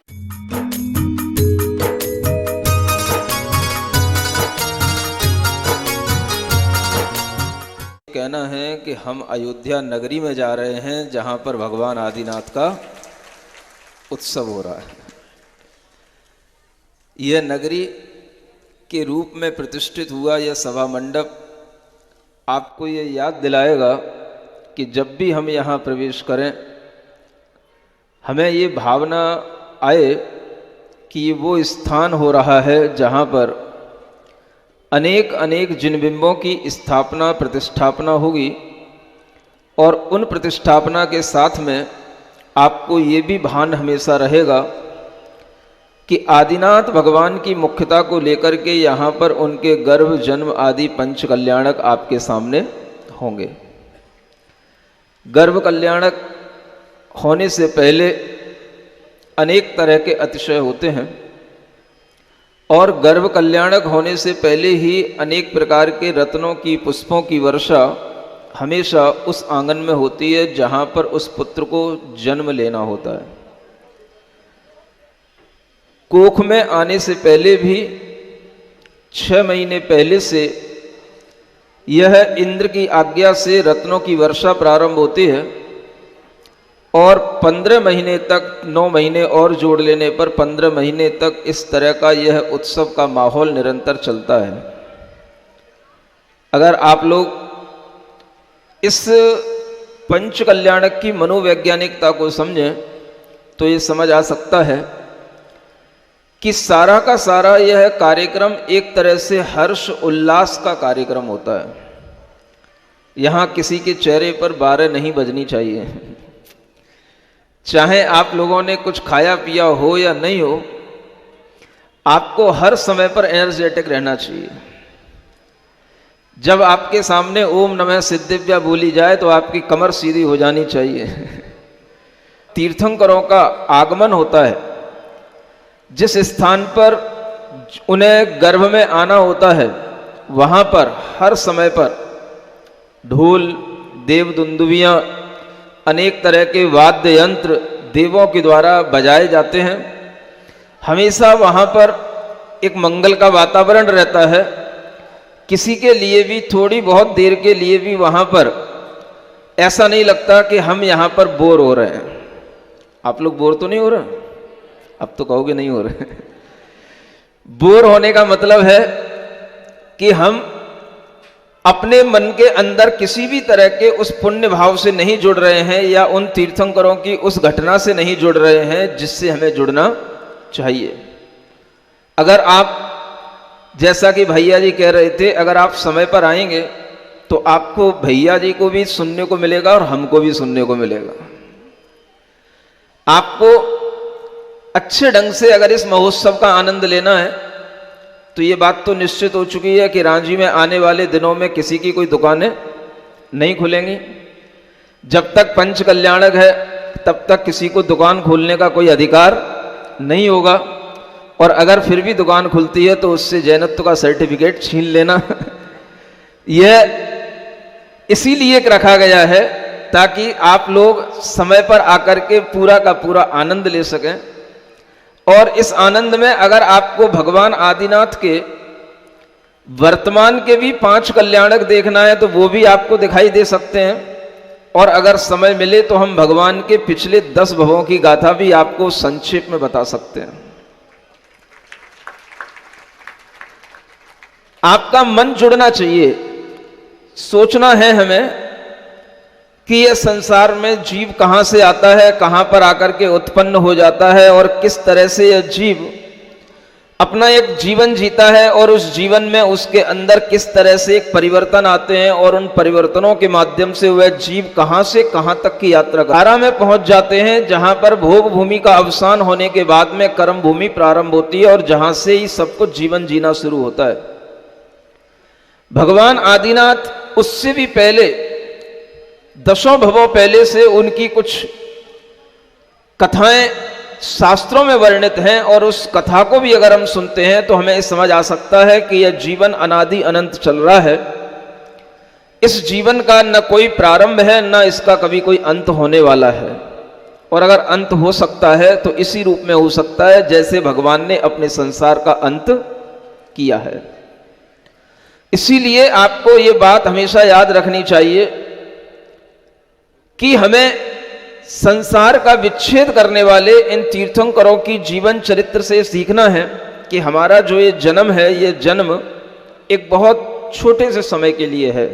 कहना है कि हम अयोध्या नगरी में जा रहे हैं, जहां पर भगवान आदिनाथ का उत्सव हो रहा है। यह नगरी के रूप में प्रतिष्ठित हुआ यह सभा मंडप आपको यह याद दिलाएगा कि जब भी हम यहाँ प्रवेश करें, हमें ये भावना आए कि ये वो स्थान हो रहा है जहाँ पर अनेक अनेक जिन बिंबों की स्थापना प्रतिष्ठापना होगी, और उन प्रतिष्ठापना के साथ में आपको ये भी भान हमेशा रहेगा कि आदिनाथ भगवान की मुख्यता को लेकर के यहाँ पर उनके गर्भ जन्म आदि पंच कल्याणक आपके सामने होंगे। गर्भ कल्याणक होने से पहले अनेक तरह के अतिशय होते हैं, और गर्भ कल्याणक होने से पहले ही अनेक प्रकार के रत्नों की पुष्पों की वर्षा हमेशा उस आंगन में होती है जहाँ पर उस पुत्र को जन्म लेना होता है। कोख में आने से पहले भी 6 महीने पहले से यह इंद्र की आज्ञा से रत्नों की वर्षा प्रारंभ होती है, और 15 महीने तक, 9 महीने और जोड़ लेने पर 15 महीने तक इस तरह का यह उत्सव का माहौल निरंतर चलता है। अगर आप लोग इस पंच कल्याणक की मनोवैज्ञानिकता को समझें तो ये समझ आ सकता है कि सारा का सारा यह कार्यक्रम एक तरह से हर्ष उल्लास का कार्यक्रम होता है। यहाँ किसी के चेहरे पर 12 नहीं बजनी चाहिए। चाहे आप लोगों ने कुछ खाया पिया हो या नहीं हो, आपको हर समय पर एनर्जेटिक रहना चाहिए। जब आपके सामने ओम नमः सिद्धिव्या बोली जाए तो आपकी कमर सीधी हो जानी चाहिए। तीर्थंकरों का आगमन होता है जिस स्थान पर उन्हें गर्भ में आना होता है वहां पर हर समय पर ढोल, देव दुंदुभियां, अनेक तरह के वाद्य यंत्र देवों के द्वारा बजाए जाते हैं। हमेशा वहां पर एक मंगल का वातावरण रहता है। किसी के लिए भी थोड़ी बहुत देर के लिए भी वहां पर ऐसा नहीं लगता कि हम यहां पर बोर हो रहे हैं। आप लोग बोर तो नहीं हो रहे? अब तो कहोगे नहीं हो रहे। बोर होने का मतलब है कि हम अपने मन के अंदर किसी भी तरह के उस पुण्य भाव से नहीं जुड़ रहे हैं या उन तीर्थंकरों की उस घटना से नहीं जुड़ रहे हैं जिससे हमें जुड़ना चाहिए। अगर आप, जैसा कि भैया जी कह रहे थे, अगर आप समय पर आएंगे तो आपको भैया जी को भी सुनने को मिलेगा और हमको भी सुनने को मिलेगा। आपको अच्छे ढंग से अगर इस महोत्सव का आनंद लेना है तो ये बात तो निश्चित हो चुकी है कि रांची में आने वाले दिनों में किसी की कोई दुकानें नहीं खुलेंगी। जब तक पंच कल्याणक है तब तक किसी को दुकान खोलने का कोई अधिकार नहीं होगा, और अगर फिर भी दुकान खुलती है तो उससे जैनत्व का सर्टिफिकेट छीन लेना। यह इसीलिए रखा गया है ताकि आप लोग समय पर आकर के पूरा का पूरा आनंद ले सकें। और इस आनंद में अगर आपको भगवान आदिनाथ के वर्तमान के भी 5 कल्याणक देखना है तो वो भी आपको दिखाई दे सकते हैं, और अगर समय मिले तो हम भगवान के पिछले 10 भवों की गाथा भी आपको संक्षेप में बता सकते हैं। आपका मन जुड़ना चाहिए। सोचना है हमें कि यह संसार में जीव कहां से आता है, कहां पर आकर के उत्पन्न हो जाता है, और किस तरह से यह जीव अपना एक जीवन जीता है, और उस जीवन में उसके अंदर किस तरह से एक परिवर्तन आते हैं, और उन परिवर्तनों के माध्यम से वह जीव कहां से कहां तक की यात्रा धारा में पहुंच जाते हैं, जहां पर भोग भूमि का अवसान होने के बाद में कर्म भूमि प्रारंभ होती है, और जहां से ही सब कुछ जीवन जीना शुरू होता है। भगवान आदिनाथ उससे भी पहले 10 भवों पहले से उनकी कुछ कथाएं शास्त्रों में वर्णित हैं, और उस कथा को भी अगर हम सुनते हैं तो हमें समझ आ सकता है कि यह जीवन अनादि अनंत चल रहा है। इस जीवन का न कोई प्रारंभ है, न इसका कभी कोई अंत होने वाला है, और अगर अंत हो सकता है तो इसी रूप में हो सकता है जैसे भगवान ने अपने संसार का अंत किया है। इसीलिए आपको यह बात हमेशा याद रखनी चाहिए कि हमें संसार का विच्छेद करने वाले इन तीर्थंकरों की जीवन चरित्र से सीखना है कि हमारा जो ये जन्म है, ये जन्म एक बहुत छोटे से समय के लिए है।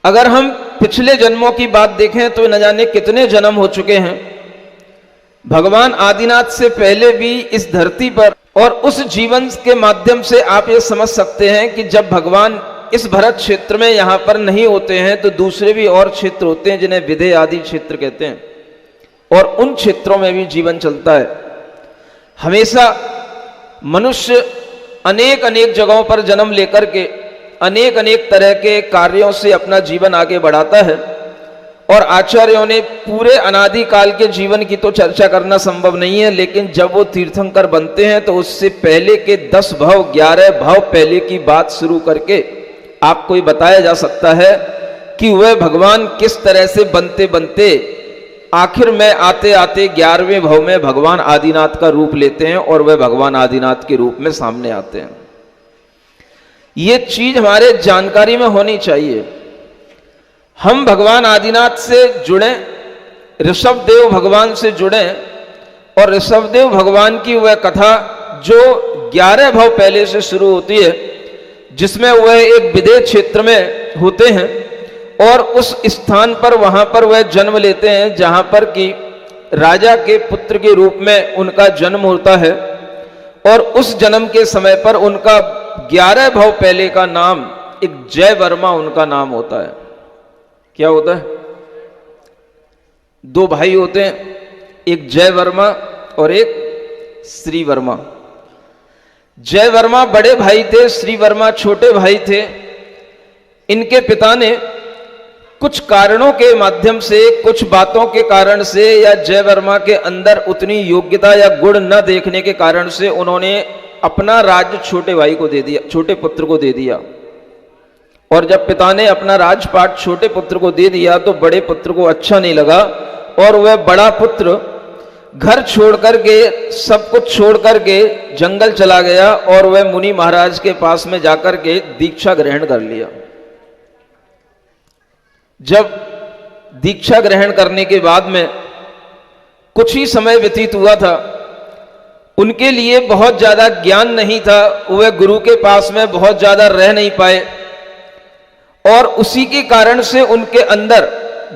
अगर हम पिछले जन्मों की बात देखें तो न जाने कितने जन्म हो चुके हैं। भगवान आदिनाथ से पहले भी इस धरती पर, और उस जीवन के माध्यम से आप ये समझ सकते हैं कि जब भगवान इस भरत क्षेत्र में यहां पर नहीं होते हैं तो दूसरे भी और क्षेत्र होते हैं जिन्हें विदेह आदि क्षेत्र कहते हैं, और उन क्षेत्रों में भी जीवन चलता है। हमेशा मनुष्य अनेक अनेक जगहों पर जन्म लेकर के अनेक अनेक तरह के कार्यों से अपना जीवन आगे बढ़ाता है, और आचार्यों ने पूरे अनादिकाल के जीवन की तो चर्चा करना संभव नहीं है, लेकिन जब वो तीर्थंकर बनते हैं तो उससे पहले के 10 भव 11 भव पहले की बात शुरू करके आपको ये बताया जा सकता है कि वह भगवान किस तरह से बनते बनते आखिर में आते आते 11वें भव में भगवान आदिनाथ का रूप लेते हैं, और वह भगवान आदिनाथ के रूप में सामने आते हैं। ये चीज हमारे जानकारी में होनी चाहिए। हम भगवान आदिनाथ से जुड़ें, ऋषभदेव भगवान से जुड़ें, और ऋषभदेव भगवान की वह कथा जो 11 भव पहले से शुरू होती है, जिसमें वह एक विदेह क्षेत्र में होते हैं, और उस स्थान पर वहां पर वह जन्म लेते हैं जहां पर कि राजा के पुत्र के रूप में उनका जन्म होता है, और उस जन्म के समय पर उनका 11 भव पहले का नाम एक जय वर्मा उनका नाम होता है। क्या होता है? 2 भाई होते हैं, एक जय वर्मा और एक श्री वर्मा। जय वर्मा बड़े भाई थे, श्री वर्मा छोटे भाई थे। इनके पिता ने कुछ कारणों के माध्यम से, कुछ बातों के कारण से, या जय वर्मा के अंदर उतनी योग्यता या गुण न देखने के कारण से उन्होंने अपना राज्य छोटे भाई को दे दिया, छोटे पुत्र को दे दिया। और जब पिता ने अपना राजपाट छोटे पुत्र को दे दिया तो बड़े पुत्र को अच्छा नहीं लगा, और वह बड़ा पुत्र घर छोड़ करके, सब कुछ छोड़ करके जंगल चला गया और वह मुनि महाराज के पास में जाकर के दीक्षा ग्रहण कर लिया। जब दीक्षा ग्रहण करने के बाद में कुछ ही समय व्यतीत हुआ था, उनके लिए बहुत ज्यादा ज्ञान नहीं था, वह गुरु के पास में बहुत ज्यादा रह नहीं पाए, और उसी के कारण से उनके अंदर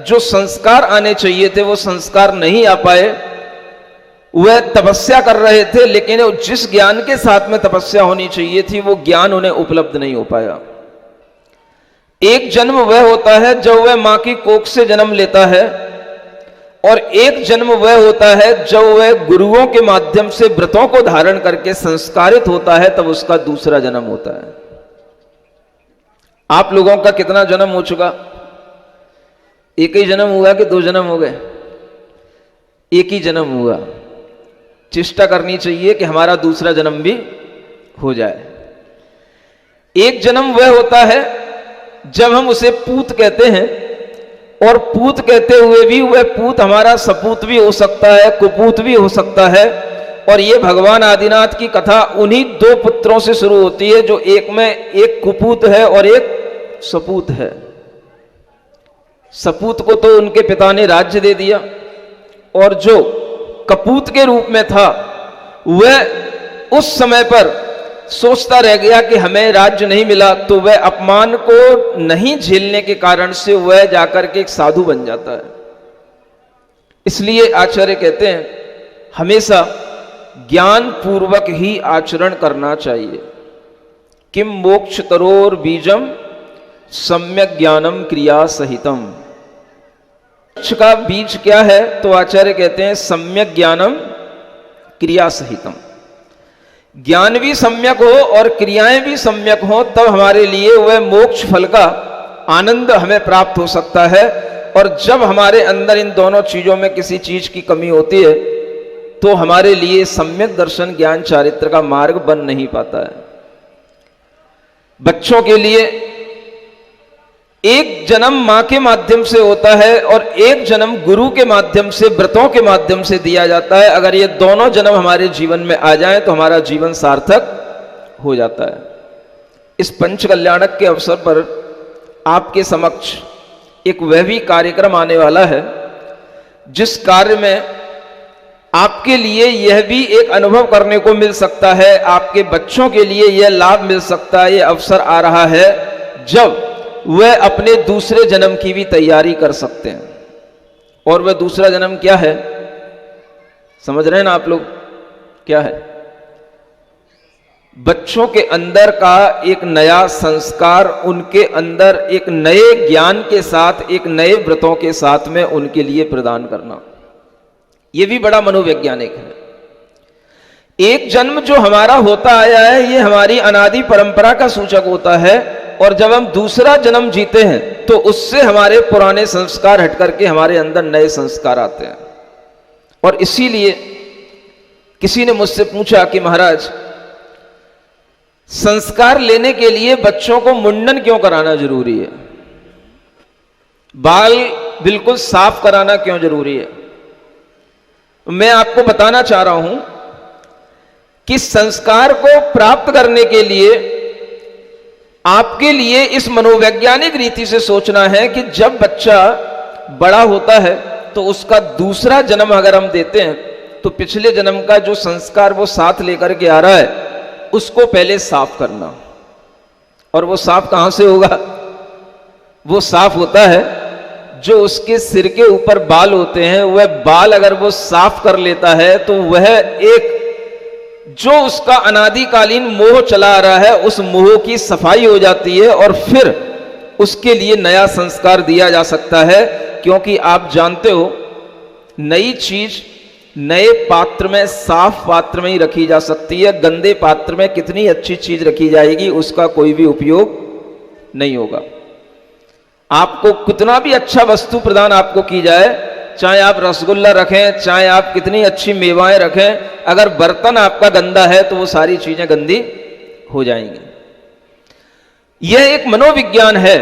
जो संस्कार आने चाहिए थे वो संस्कार नहीं आ पाए। वह तपस्या कर रहे थे, लेकिन जिस ज्ञान के साथ में तपस्या होनी चाहिए थी वो ज्ञान उन्हें उपलब्ध नहीं हो पाया। एक जन्म वह होता है जब वह मां की कोख से जन्म लेता है, और एक जन्म वह होता है जब वह गुरुओं के माध्यम से व्रतों को धारण करके संस्कारित होता है, तब उसका दूसरा जन्म होता है। आप लोगों का कितना जन्म हो चुका? एक ही जन्म हुआ कि 2 जन्म हो गए? एक ही जन्म हुआ। चेष्टा करनी चाहिए कि हमारा दूसरा जन्म भी हो जाए। एक जन्म वह होता है जब हम उसे पूत कहते हैं, और पूत कहते हुए भी वह पूत हमारा सपूत भी हो सकता है, कुपूत भी हो सकता है। और ये भगवान आदिनाथ की कथा उन्हीं 2 पुत्रों से शुरू होती है, जो एक में एक कुपूत है और एक सपूत है। सपूत को तो उनके पिता ने राज्य दे दिया, और जो कपूत के रूप में था वह उस समय पर सोचता रह गया कि हमें राज्य नहीं मिला, तो वह अपमान को नहीं झेलने के कारण से वह जाकर के एक साधु बन जाता है। इसलिए आचार्य कहते हैं हमेशा ज्ञान पूर्वक ही आचरण करना चाहिए। किम मोक्ष तरोर बीजम सम्यक ज्ञानम क्रिया सहितम। मोक्ष का बीज क्या है? तो आचार्य कहते हैं सम्यक ज्ञानम क्रिया सहितम। ज्ञान भी सम्यक हो और क्रियाएं भी सम्यक हो, तब हमारे लिए वह मोक्ष फल का आनंद हमें प्राप्त हो सकता है। और जब हमारे अंदर इन दोनों चीजों में किसी चीज की कमी होती है तो हमारे लिए सम्यक दर्शन ज्ञान चारित्र का मार्ग बन नहीं पाता है। बच्चों के लिए एक जन्म मां के माध्यम से होता है और एक जन्म गुरु के माध्यम से, व्रतों के माध्यम से दिया जाता है। अगर ये दोनों जन्म हमारे जीवन में आ जाएं तो हमारा जीवन सार्थक हो जाता है। इस पंच कल्याणक के अवसर पर आपके समक्ष एक वह भी कार्यक्रम आने वाला है जिस कार्य में आपके लिए यह भी एक अनुभव करने को मिल सकता है, आपके बच्चों के लिए यह लाभ मिल सकता है, यह अवसर आ रहा है जब वह अपने दूसरे जन्म की भी तैयारी कर सकते हैं। और वह दूसरा जन्म क्या है? समझ रहे हैं ना आप लोग? क्या है? बच्चों के अंदर का एक नया संस्कार, उनके अंदर एक नए ज्ञान के साथ, एक नए व्रतों के साथ में उनके लिए प्रदान करना, यह भी बड़ा मनोवैज्ञानिक है। एक जन्म जो हमारा होता आया है यह हमारी अनादि परंपरा का सूचक होता है, और जब हम दूसरा जन्म जीते हैं तो उससे हमारे पुराने संस्कार हट करके हमारे अंदर नए संस्कार आते हैं। और इसीलिए किसी ने मुझसे पूछा कि महाराज, संस्कार लेने के लिए बच्चों को मुंडन क्यों कराना जरूरी है? बाल बिल्कुल साफ कराना क्यों जरूरी है? मैं आपको बताना चाह रहा हूं कि संस्कार को प्राप्त करने के लिए आपके लिए इस मनोवैज्ञानिक रीति से सोचना है कि जब बच्चा बड़ा होता है तो उसका दूसरा जन्म अगर हम देते हैं तो पिछले जन्म का जो संस्कार वो साथ लेकर के आ रहा है उसको पहले साफ करना। और वो साफ कहां से होगा? वो साफ होता है जो उसके सिर के ऊपर बाल होते हैं, वह बाल अगर वो साफ कर लेता है तो वह एक जो उसका अनादिकालीन मोह चला आ रहा है उस मोह की सफाई हो जाती है, और फिर उसके लिए नया संस्कार दिया जा सकता है। क्योंकि आप जानते हो नई चीज नए पात्र में, साफ पात्र में ही रखी जा सकती है। गंदे पात्र में कितनी अच्छी चीज रखी जाएगी उसका कोई भी उपयोग नहीं होगा। आपको कितना भी अच्छा वस्तु प्रदान आपको की जाए, चाहे आप रसगुल्ला रखें, चाहे आप कितनी अच्छी मेवाएं रखें, अगर बर्तन आपका गंदा है तो वो सारी चीजें गंदी हो जाएंगी। यह एक मनोविज्ञान है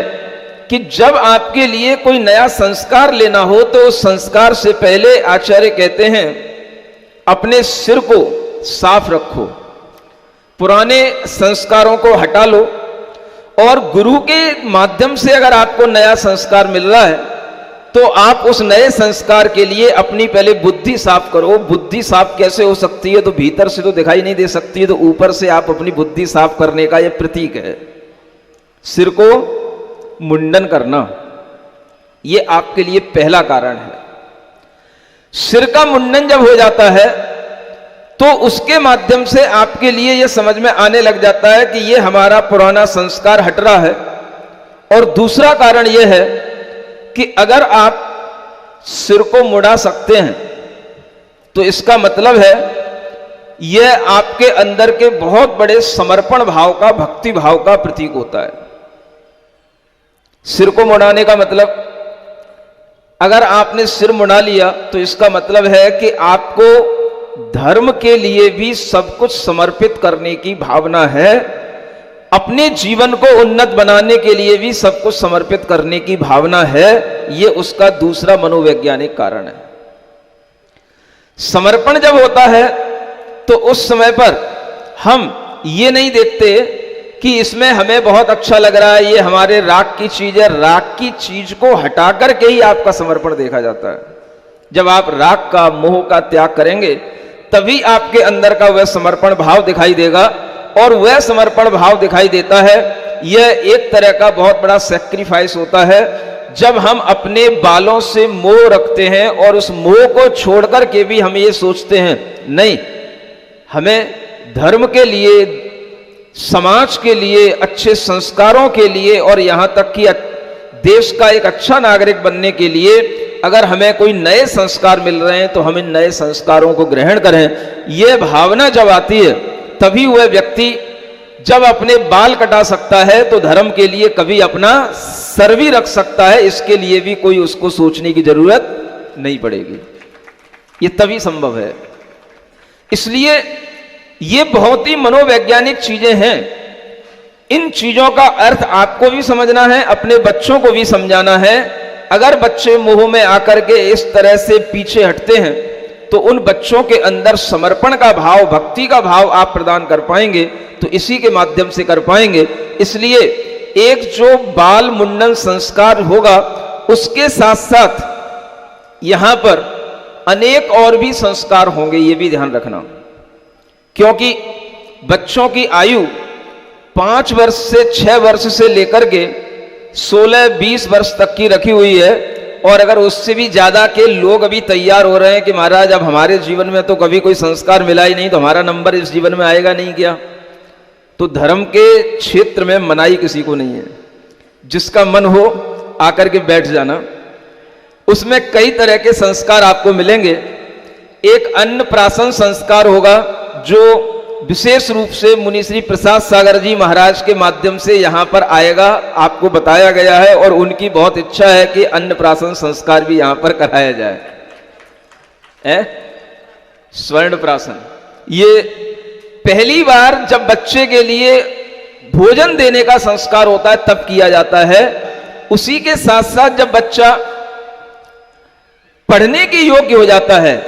कि जब आपके लिए कोई नया संस्कार लेना हो तो उस संस्कार से पहले आचार्य कहते हैं अपने सिर को साफ रखो, पुराने संस्कारों को हटा लो, और गुरु के माध्यम से अगर आपको नया संस्कार मिल रहा है तो आप उस नए संस्कार के लिए अपनी पहले बुद्धि साफ करो। बुद्धि साफ कैसे हो सकती है? तो भीतर से तो दिखाई नहीं दे सकती है, तो ऊपर से आप अपनी बुद्धि साफ करने का यह प्रतीक है। सिर को मुंडन करना, यह आपके लिए पहला कारण है। सिर का मुंडन जब हो जाता है तो उसके माध्यम से आपके लिए यह समझ में आने लग जाता है कि यह हमारा पुराना संस्कार हट रहा है। और दूसरा कारण यह है कि अगर आप सिर को मुड़ा सकते हैं तो इसका मतलब है यह आपके अंदर के बहुत बड़े समर्पण भाव का, भक्ति भाव का प्रतीक होता है। सिर को मुड़ाने का मतलब, अगर आपने सिर मुड़ा लिया तो इसका मतलब है कि आपको धर्म के लिए भी सब कुछ समर्पित करने की भावना है, अपने जीवन को उन्नत बनाने के लिए भी सब कुछ समर्पित करने की भावना है। यह उसका दूसरा मनोवैज्ञानिक कारण है। समर्पण जब होता है तो उस समय पर हम ये नहीं देखते कि इसमें हमें बहुत अच्छा लग रहा है, ये हमारे राग की चीज है। राग की चीज को हटा करके ही आपका समर्पण देखा जाता है। जब आप राग का, मोह का त्याग करेंगे तभी आपके अंदर का वह समर्पण भाव दिखाई देगा, और वह समर्पण भाव दिखाई देता है। यह एक तरह का बहुत बड़ा सैक्रिफाइस होता है जब हम अपने बालों से मोह रखते हैं और उस मोह को छोड़ करके भी हम ये सोचते हैं नहीं, हमें धर्म के लिए, समाज के लिए, अच्छे संस्कारों के लिए और यहां तक कि देश का एक अच्छा नागरिक बनने के लिए अगर हमें कोई नए संस्कार मिल रहे हैं तो हम इन नए संस्कारों को ग्रहण करें। यह भावना जब आती है तभी वह व्यक्ति जब अपने बाल कटा सकता है तो धर्म के लिए कभी अपना सर भी रख सकता है। इसके लिए भी कोई उसको सोचने की जरूरत नहीं पड़ेगी। यह तभी संभव है। इसलिए ये बहुत ही मनोवैज्ञानिक चीजें हैं। इन चीजों का अर्थ आपको भी समझना है, अपने बच्चों को भी समझाना है। अगर बच्चे मोह में आकर के इस तरह से पीछे हटते हैं तो उन बच्चों के अंदर समर्पण का भाव, भक्ति का भाव आप प्रदान कर पाएंगे तो इसी के माध्यम से कर पाएंगे। इसलिए एक जो बाल मुंडन संस्कार होगा उसके साथ साथ यहां पर अनेक और भी संस्कार होंगे, ये भी ध्यान रखना। क्योंकि बच्चों की आयु 5 वर्ष से 6 वर्ष से लेकर के 16-20 वर्ष तक की रखी हुई है, और अगर उससे भी ज्यादा के लोग अभी तैयार हो रहे हैं कि महाराज अब हमारे जीवन में तो कभी कोई संस्कार मिला ही नहीं तो हमारा नंबर इस जीवन में आएगा नहीं क्या। तो धर्म के क्षेत्र में मनाही किसी को नहीं है। जिसका मन हो आकर के बैठ जाना। उसमें कई तरह के संस्कार आपको मिलेंगे। एक अन्नप्राशन संस्कार होगा जो विशेष रूप से मुनि श्री प्रसाद सागर जी महाराज के माध्यम से यहां पर आएगा, आपको बताया गया है, और उनकी बहुत इच्छा है कि अन्नप्राशन संस्कार भी यहां पर कराया जाए। स्वर्ण प्राशन, ये पहली बार जब बच्चे के लिए भोजन देने का संस्कार होता है तब किया जाता है। उसी के साथ साथ जब बच्चा पढ़ने के योग्य हो जाता है,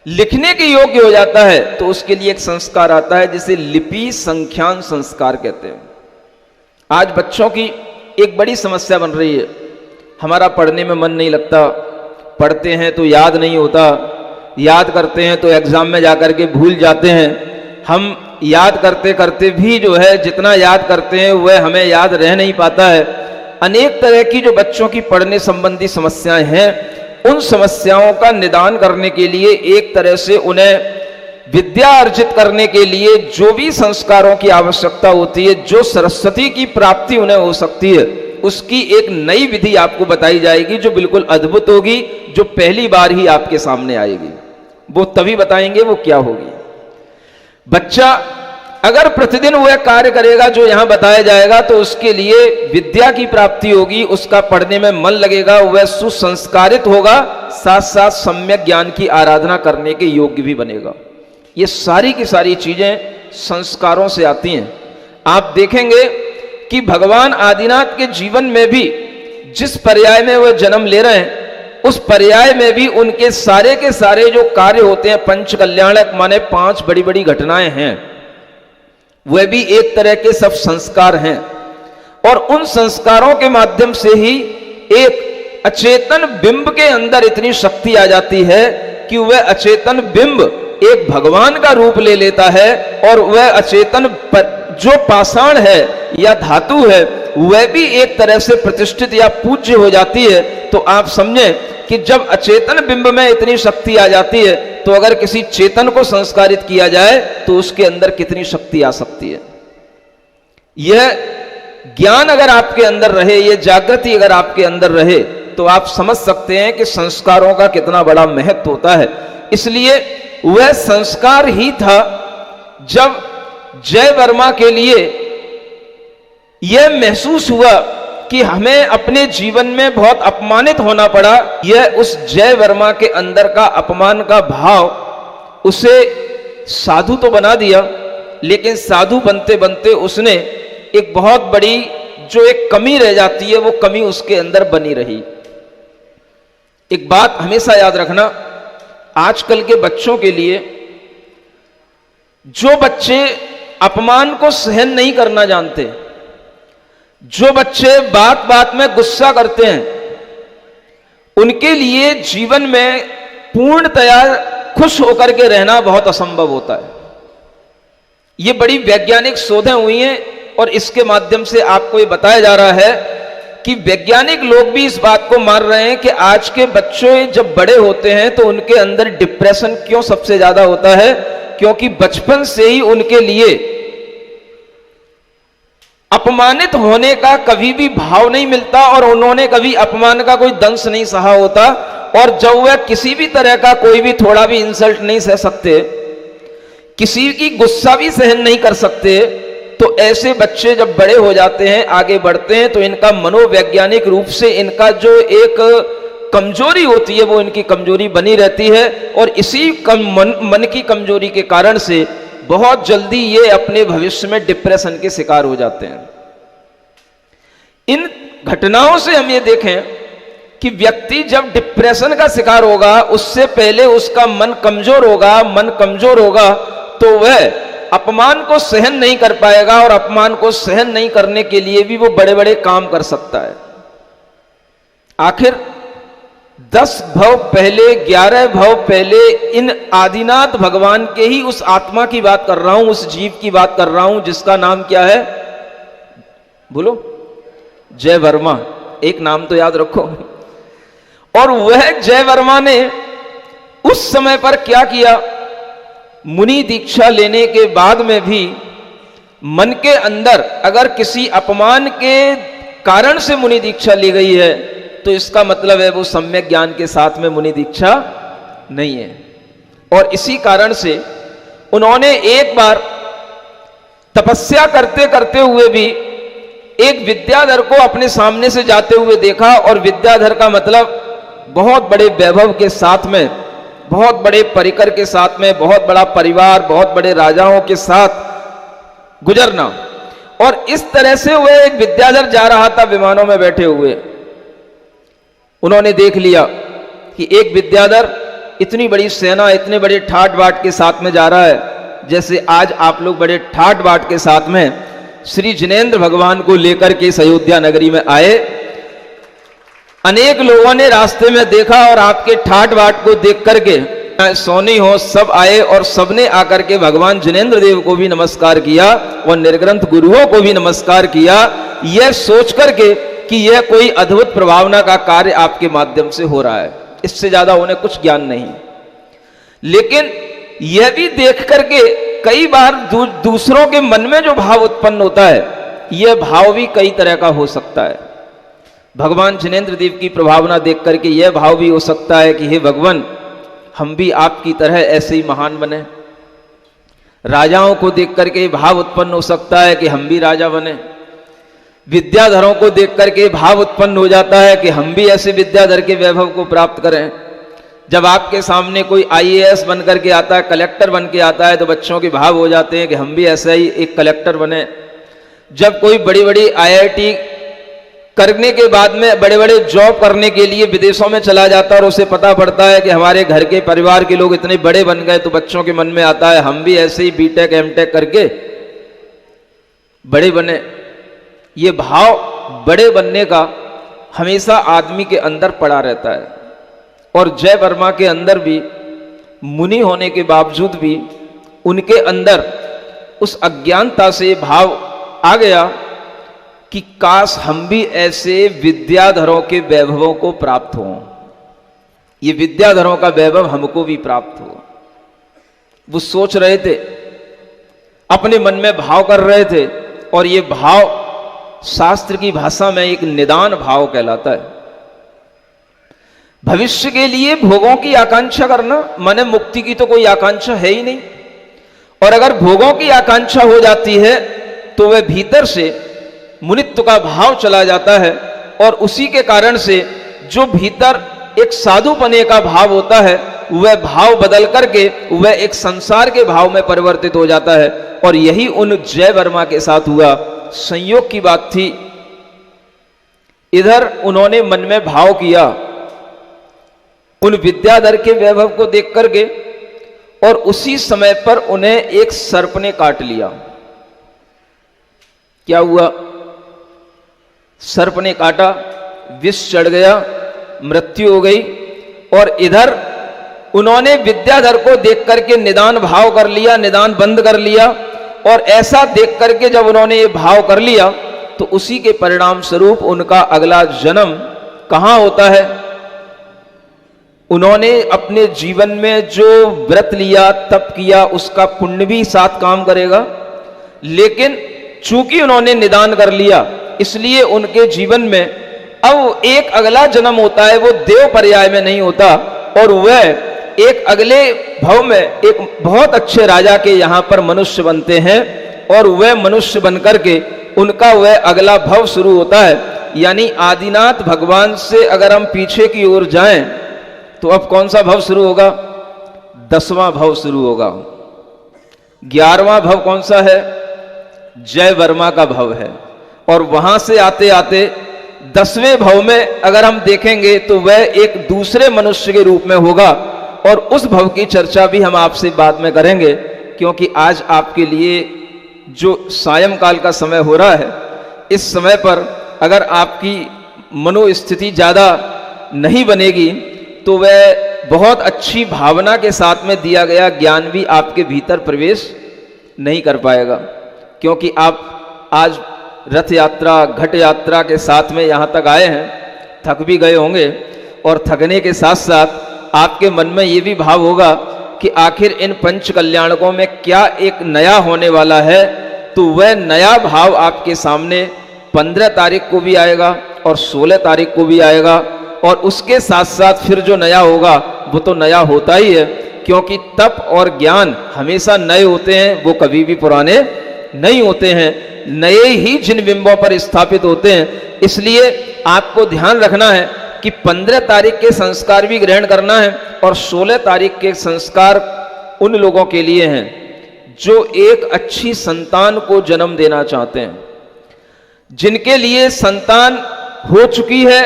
लिखने के योग्य हो जाता है, तो उसके लिए एक संस्कार आता है जिसे लिपि संख्यान संस्कार कहते हैं। आज बच्चों की एक बड़ी समस्या बन रही है, हमारा पढ़ने में मन नहीं लगता, पढ़ते हैं तो याद नहीं होता, याद करते हैं तो एग्जाम में जाकर के भूल जाते हैं। हम याद करते करते भी जो है जितना याद करते हैं वह हमें याद रह नहीं पाता है। अनेक तरह की जो बच्चों की पढ़ने संबंधी समस्याएं हैं, उन समस्याओं का निदान करने के लिए, एक तरह से उन्हें विद्या अर्जित करने के लिए जो भी संस्कारों की आवश्यकता होती है, जो सरस्वती की प्राप्ति उन्हें हो सकती है, उसकी एक नई विधि आपको बताई जाएगी जो बिल्कुल अद्भुत होगी, जो पहली बार ही आपके सामने आएगी। वो तभी बताएंगे वो क्या होगी। बच्चा अगर प्रतिदिन वह कार्य करेगा जो यहां बताया जाएगा तो उसके लिए विद्या की प्राप्ति होगी, उसका पढ़ने में मन लगेगा, वह सुसंस्कारित होगा, साथ साथ सम्यक ज्ञान की आराधना करने के योग्य भी बनेगा। ये सारी की सारी चीजें संस्कारों से आती हैं। आप देखेंगे कि भगवान आदिनाथ के जीवन में भी जिस पर्याय में वह जन्म ले रहे हैं उस पर्याय में भी उनके सारे के सारे जो कार्य होते हैं, पंच कल्याणक माने 5 बड़ी बड़ी घटनाएं हैं, वह भी एक तरह के सब संस्कार हैं। और उन संस्कारों के माध्यम से ही एक अचेतन बिंब के अंदर इतनी शक्ति आ जाती है कि वह अचेतन बिंब एक भगवान का रूप ले लेता है और वह अचेतन जो पाषाण है या धातु है वह भी एक तरह से प्रतिष्ठित या पूज्य हो जाती है। तो आप समझें कि जब अचेतन बिंब में इतनी शक्ति आ जाती है तो अगर किसी चेतन को संस्कारित किया जाए तो उसके अंदर कितनी शक्ति आ सकती है। यह ज्ञान अगर आपके अंदर रहे, यह जागृति अगर आपके अंदर रहे तो आप समझ सकते हैं कि संस्कारों का कितना बड़ा महत्व होता है। इसलिए वह संस्कार ही था जब जय वर्मा के लिए यह महसूस हुआ कि हमें अपने जीवन में बहुत अपमानित होना पड़ा। यह उस जय वर्मा के अंदर का अपमान का भाव उसे साधु तो बना दिया, लेकिन साधु बनते बनते उसने एक बहुत बड़ी जो एक कमी रह जाती है वो कमी उसके अंदर बनी रही। एक बात हमेशा याद रखना, आजकल के बच्चों के लिए जो बच्चे अपमान को सहन नहीं करना जानते, जो बच्चे बात बात में गुस्सा करते हैं, उनके लिए जीवन में पूर्णतया खुश होकर के रहना बहुत असंभव होता है। ये बड़ी वैज्ञानिक शोधें हुई हैं और इसके माध्यम से आपको ये बताया जा रहा है कि वैज्ञानिक लोग भी इस बात को मान रहे हैं कि आज के बच्चे जब बड़े होते हैं तो उनके अंदर डिप्रेशन क्यों सबसे ज्यादा होता है, क्योंकि बचपन से ही उनके लिए अपमानित होने का कभी भी भाव नहीं मिलता और उन्होंने कभी अपमान का कोई दंश नहीं सहा होता। और जब वह किसी भी तरह का कोई भी थोड़ा भी इंसल्ट नहीं सह सकते, किसी की गुस्सा भी सहन नहीं कर सकते, तो ऐसे बच्चे जब बड़े हो जाते हैं, आगे बढ़ते हैं, तो इनका मनोवैज्ञानिक रूप से इनका जो एक कमजोरी होती है वो इनकी कमजोरी बनी रहती है। और इसी मन की कमजोरी के कारण से बहुत जल्दी ये अपने भविष्य में डिप्रेशन के शिकार हो जाते हैं। इन घटनाओं से हम ये देखें कि व्यक्ति जब डिप्रेशन का शिकार होगा उससे पहले उसका मन कमजोर होगा। मन कमजोर होगा तो वह अपमान को सहन नहीं कर पाएगा और अपमान को सहन नहीं करने के लिए भी वो बड़े बड़े काम कर सकता है। आखिर 10 भव पहले, 11 भव पहले इन आदिनाथ भगवान के ही उस आत्मा की बात कर रहा हूं, उस जीव की बात कर रहा हूं जिसका नाम क्या है, बोलो, जय वर्मा। एक नाम तो याद रखो। और वह जय वर्मा ने उस समय पर क्या किया, मुनि दीक्षा लेने के बाद में भी मन के अंदर अगर किसी अपमान के कारण से मुनि दीक्षा ली गई है तो इसका मतलब है वो सम्यक ज्ञान के साथ में मुनि दीक्षा नहीं है। और इसी कारण से उन्होंने एक बार तपस्या करते करते हुए भी एक विद्याधर को अपने सामने से जाते हुए देखा। और विद्याधर का मतलब बहुत बड़े वैभव के साथ में, बहुत बड़े परिकर के साथ में, बहुत बड़ा परिवार, बहुत बड़े राजाओं के साथ गुजरना। और इस तरह से वह एक विद्याधर जा रहा था विमानों में बैठे हुए। उन्होंने देख लिया कि एक विद्याधर इतनी बड़ी सेना, इतने बड़े ठाट बाट के साथ में जा रहा है, जैसे आज आप लोग बड़े ठाट बाट के साथ में श्री जिनेंद्र भगवान को लेकर के इस अयोध्या नगरी में आए। अनेक लोगों ने रास्ते में देखा और आपके ठाट बाट को देख करके सोनी हो सब आए और सबने आकर के भगवान जिनेंद्र देव को भी नमस्कार किया और निर्ग्रंथ गुरुओं को भी नमस्कार किया, यह सोच करके कि यह कोई अद्भुत प्रभावना का कार्य आपके माध्यम से हो रहा है। इससे ज्यादा उन्हें कुछ ज्ञान नहीं। लेकिन यह भी देख करके कई बार दूसरों के मन में जो भाव उत्पन्न होता है, यह भाव भी कई तरह का हो सकता है। भगवान जिनेंद्र देव की प्रभावना देख करके यह भाव भी हो सकता है कि हे भगवान, हम भी आपकी तरह ऐसे ही महान बने। राजाओं को देख करके भाव उत्पन्न हो सकता है कि हम भी राजा बने। विद्याधरों को देख करके भाव उत्पन्न हो जाता है कि हम भी ऐसे विद्याधर के वैभव को प्राप्त करें। जब आपके सामने कोई आईएएस बन करके आता है, कलेक्टर बन के आता है, तो बच्चों के भाव हो जाते हैं कि हम भी ऐसा ही एक कलेक्टर बने। जब कोई बड़ी बड़ी आईआईटी करने के बाद में बड़े बड़े जॉब करने के लिए विदेशों में चला जाता है और उसे पता पड़ता है कि हमारे घर के परिवार के लोग इतने बड़े बन गए, तो बच्चों के मन में आता है हम भी ऐसे ही बीटेक एमटेक करके बड़े बने। ये भाव बड़े बनने का हमेशा आदमी के अंदर पड़ा रहता है। और जय वर्मा के अंदर भी मुनि होने के बावजूद भी उनके अंदर उस अज्ञानता से भाव आ गया कि काश हम भी ऐसे विद्याधरों के वैभवों को प्राप्त हों, ये विद्याधरों का वैभव हमको भी प्राप्त हो। वो सोच रहे थे, अपने मन में भाव कर रहे थे, और ये भाव शास्त्र की भाषा में एक निदान भाव कहलाता है। भविष्य के लिए भोगों की आकांक्षा करना माने मुक्ति की तो कोई आकांक्षा है ही नहीं। और अगर भोगों की आकांक्षा हो जाती है तो वह भीतर से मुनित्व का भाव चला जाता है, और उसी के कारण से जो भीतर एक साधुपने का भाव होता है वह भाव बदल करके वह एक संसार के भाव में परिवर्तित हो जाता है। और यही उन जय वर्मा के साथ हुआ। संयोग की बात थी, इधर उन्होंने मन में भाव किया उन विद्याधर के वैभव को देख करके, और उसी समय पर उन्हें एक सर्प ने काट लिया। क्या हुआ? सर्प ने काटा, विष चढ़ गया, मृत्यु हो गई। और इधर उन्होंने विद्याधर को देख करके निदान भाव कर लिया, निदान बंद कर लिया। और ऐसा देख करके जब उन्होंने ये भाव कर लिया तो उसी के परिणाम स्वरूप उनका अगला जन्म कहां होता है? उन्होंने अपने जीवन में जो व्रत लिया, तप किया, उसका पुण्य भी साथ काम करेगा। लेकिन चूंकि उन्होंने निदान कर लिया, इसलिए उनके जीवन में अब एक अगला जन्म होता है, वो देव पर्याय में नहीं होता, और वह एक अगले भव में एक बहुत अच्छे राजा के यहां पर मनुष्य बनते हैं। और वह मनुष्य बनकर के उनका वह अगला भव शुरू होता है। यानी आदिनाथ भगवान से अगर हम पीछे की ओर जाएं तो अब कौन सा भव शुरू होगा? 10वां भव शुरू होगा। 11वां भव कौन सा है? जय वर्मा का भव है। और वहां से आते आते 10वें भव में अगर हम देखेंगे तो वह एक दूसरे मनुष्य के रूप में होगा। और उस भव की चर्चा भी हम आपसे बाद में करेंगे, क्योंकि आज आपके लिए जो सायंकाल का समय हो रहा है, इस समय पर अगर आपकी मनोस्थिति ज़्यादा नहीं बनेगी तो वह बहुत अच्छी भावना के साथ में दिया गया ज्ञान भी आपके भीतर प्रवेश नहीं कर पाएगा। क्योंकि आप आज रथ यात्रा, घट यात्रा के साथ में यहाँ तक आए हैं, थक भी गए होंगे, और थकने के साथ साथ आपके मन में ये भी भाव होगा कि आखिर इन पंच कल्याणकों में क्या एक नया होने वाला है। तो वह नया भाव आपके सामने 15 तारीख को भी आएगा और 16 तारीख को भी आएगा। और उसके साथ साथ फिर जो नया होगा वो तो नया होता ही है, क्योंकि तप और ज्ञान हमेशा नए होते हैं, वो कभी भी पुराने नहीं होते हैं। नए ही जिन बिंबों पर स्थापित होते हैं। इसलिए आपको ध्यान रखना है कि 15 तारीख के संस्कार भी ग्रहण करना है, और 16 तारीख के संस्कार उन लोगों के लिए हैं जो एक अच्छी संतान को जन्म देना चाहते हैं। जिनके लिए संतान हो चुकी है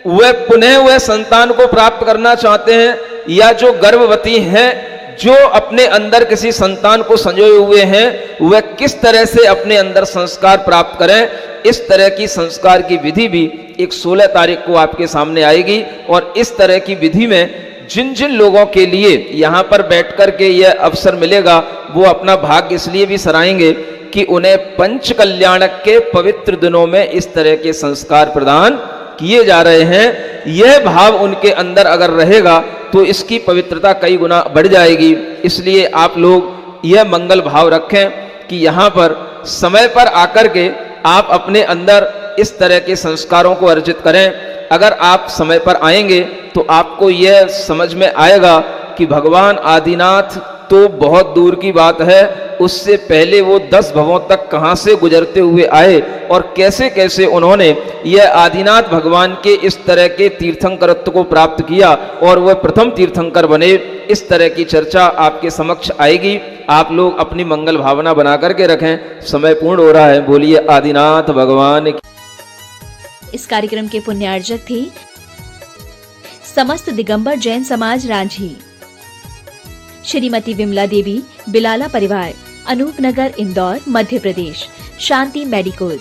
वह पुनः वह संतान को प्राप्त करना चाहते हैं, या जो गर्भवती हैं, जो अपने अंदर किसी संतान को संजोए हुए हैं, वह किस तरह से अपने अंदर संस्कार प्राप्त करें। इस तरह की संस्कार की विधि भी एक 16 तारीख को आपके सामने आएगी। और इस तरह की विधि में जिन जिन लोगों के लिए यहाँ पर बैठ कर के यह अवसर मिलेगा, वो अपना भाग्य इसलिए भी सराहेंगे कि उन्हें पंच कल्याणक के पवित्र दिनों में इस तरह के संस्कार प्रदान किए जा रहे हैं। यह भाव उनके अंदर अगर रहेगा तो इसकी पवित्रता कई गुना बढ़ जाएगी। इसलिए आप लोग यह मंगल भाव रखें कि यहाँ पर समय पर आकर के आप अपने अंदर इस तरह के संस्कारों को अर्जित करें। अगर आप समय पर आएंगे तो आपको यह समझ में आएगा कि भगवान आदिनाथ तो बहुत दूर की बात है, उससे पहले वो 10 भवों तक कहां से गुजरते हुए आए और कैसे कैसे उन्होंने यह आदिनाथ भगवान के इस तरह के तीर्थंकरत्व को प्राप्त किया और वह प्रथम तीर्थंकर बने, इस तरह की चर्चा आपके समक्ष आएगी। आप लोग अपनी मंगल भावना बना करके रखें। समय पूर्ण हो रहा है। बोलिए आदिनाथ भगवान की। इस कार्यक्रम के पुण्यार्जक थे समस्त दिगंबर जैन समाज रांझी, श्रीमती विमला देवी, बिलाला परिवार, अनूपनगर, इंदौर, मध्य प्रदेश, शांति मेडिकोज।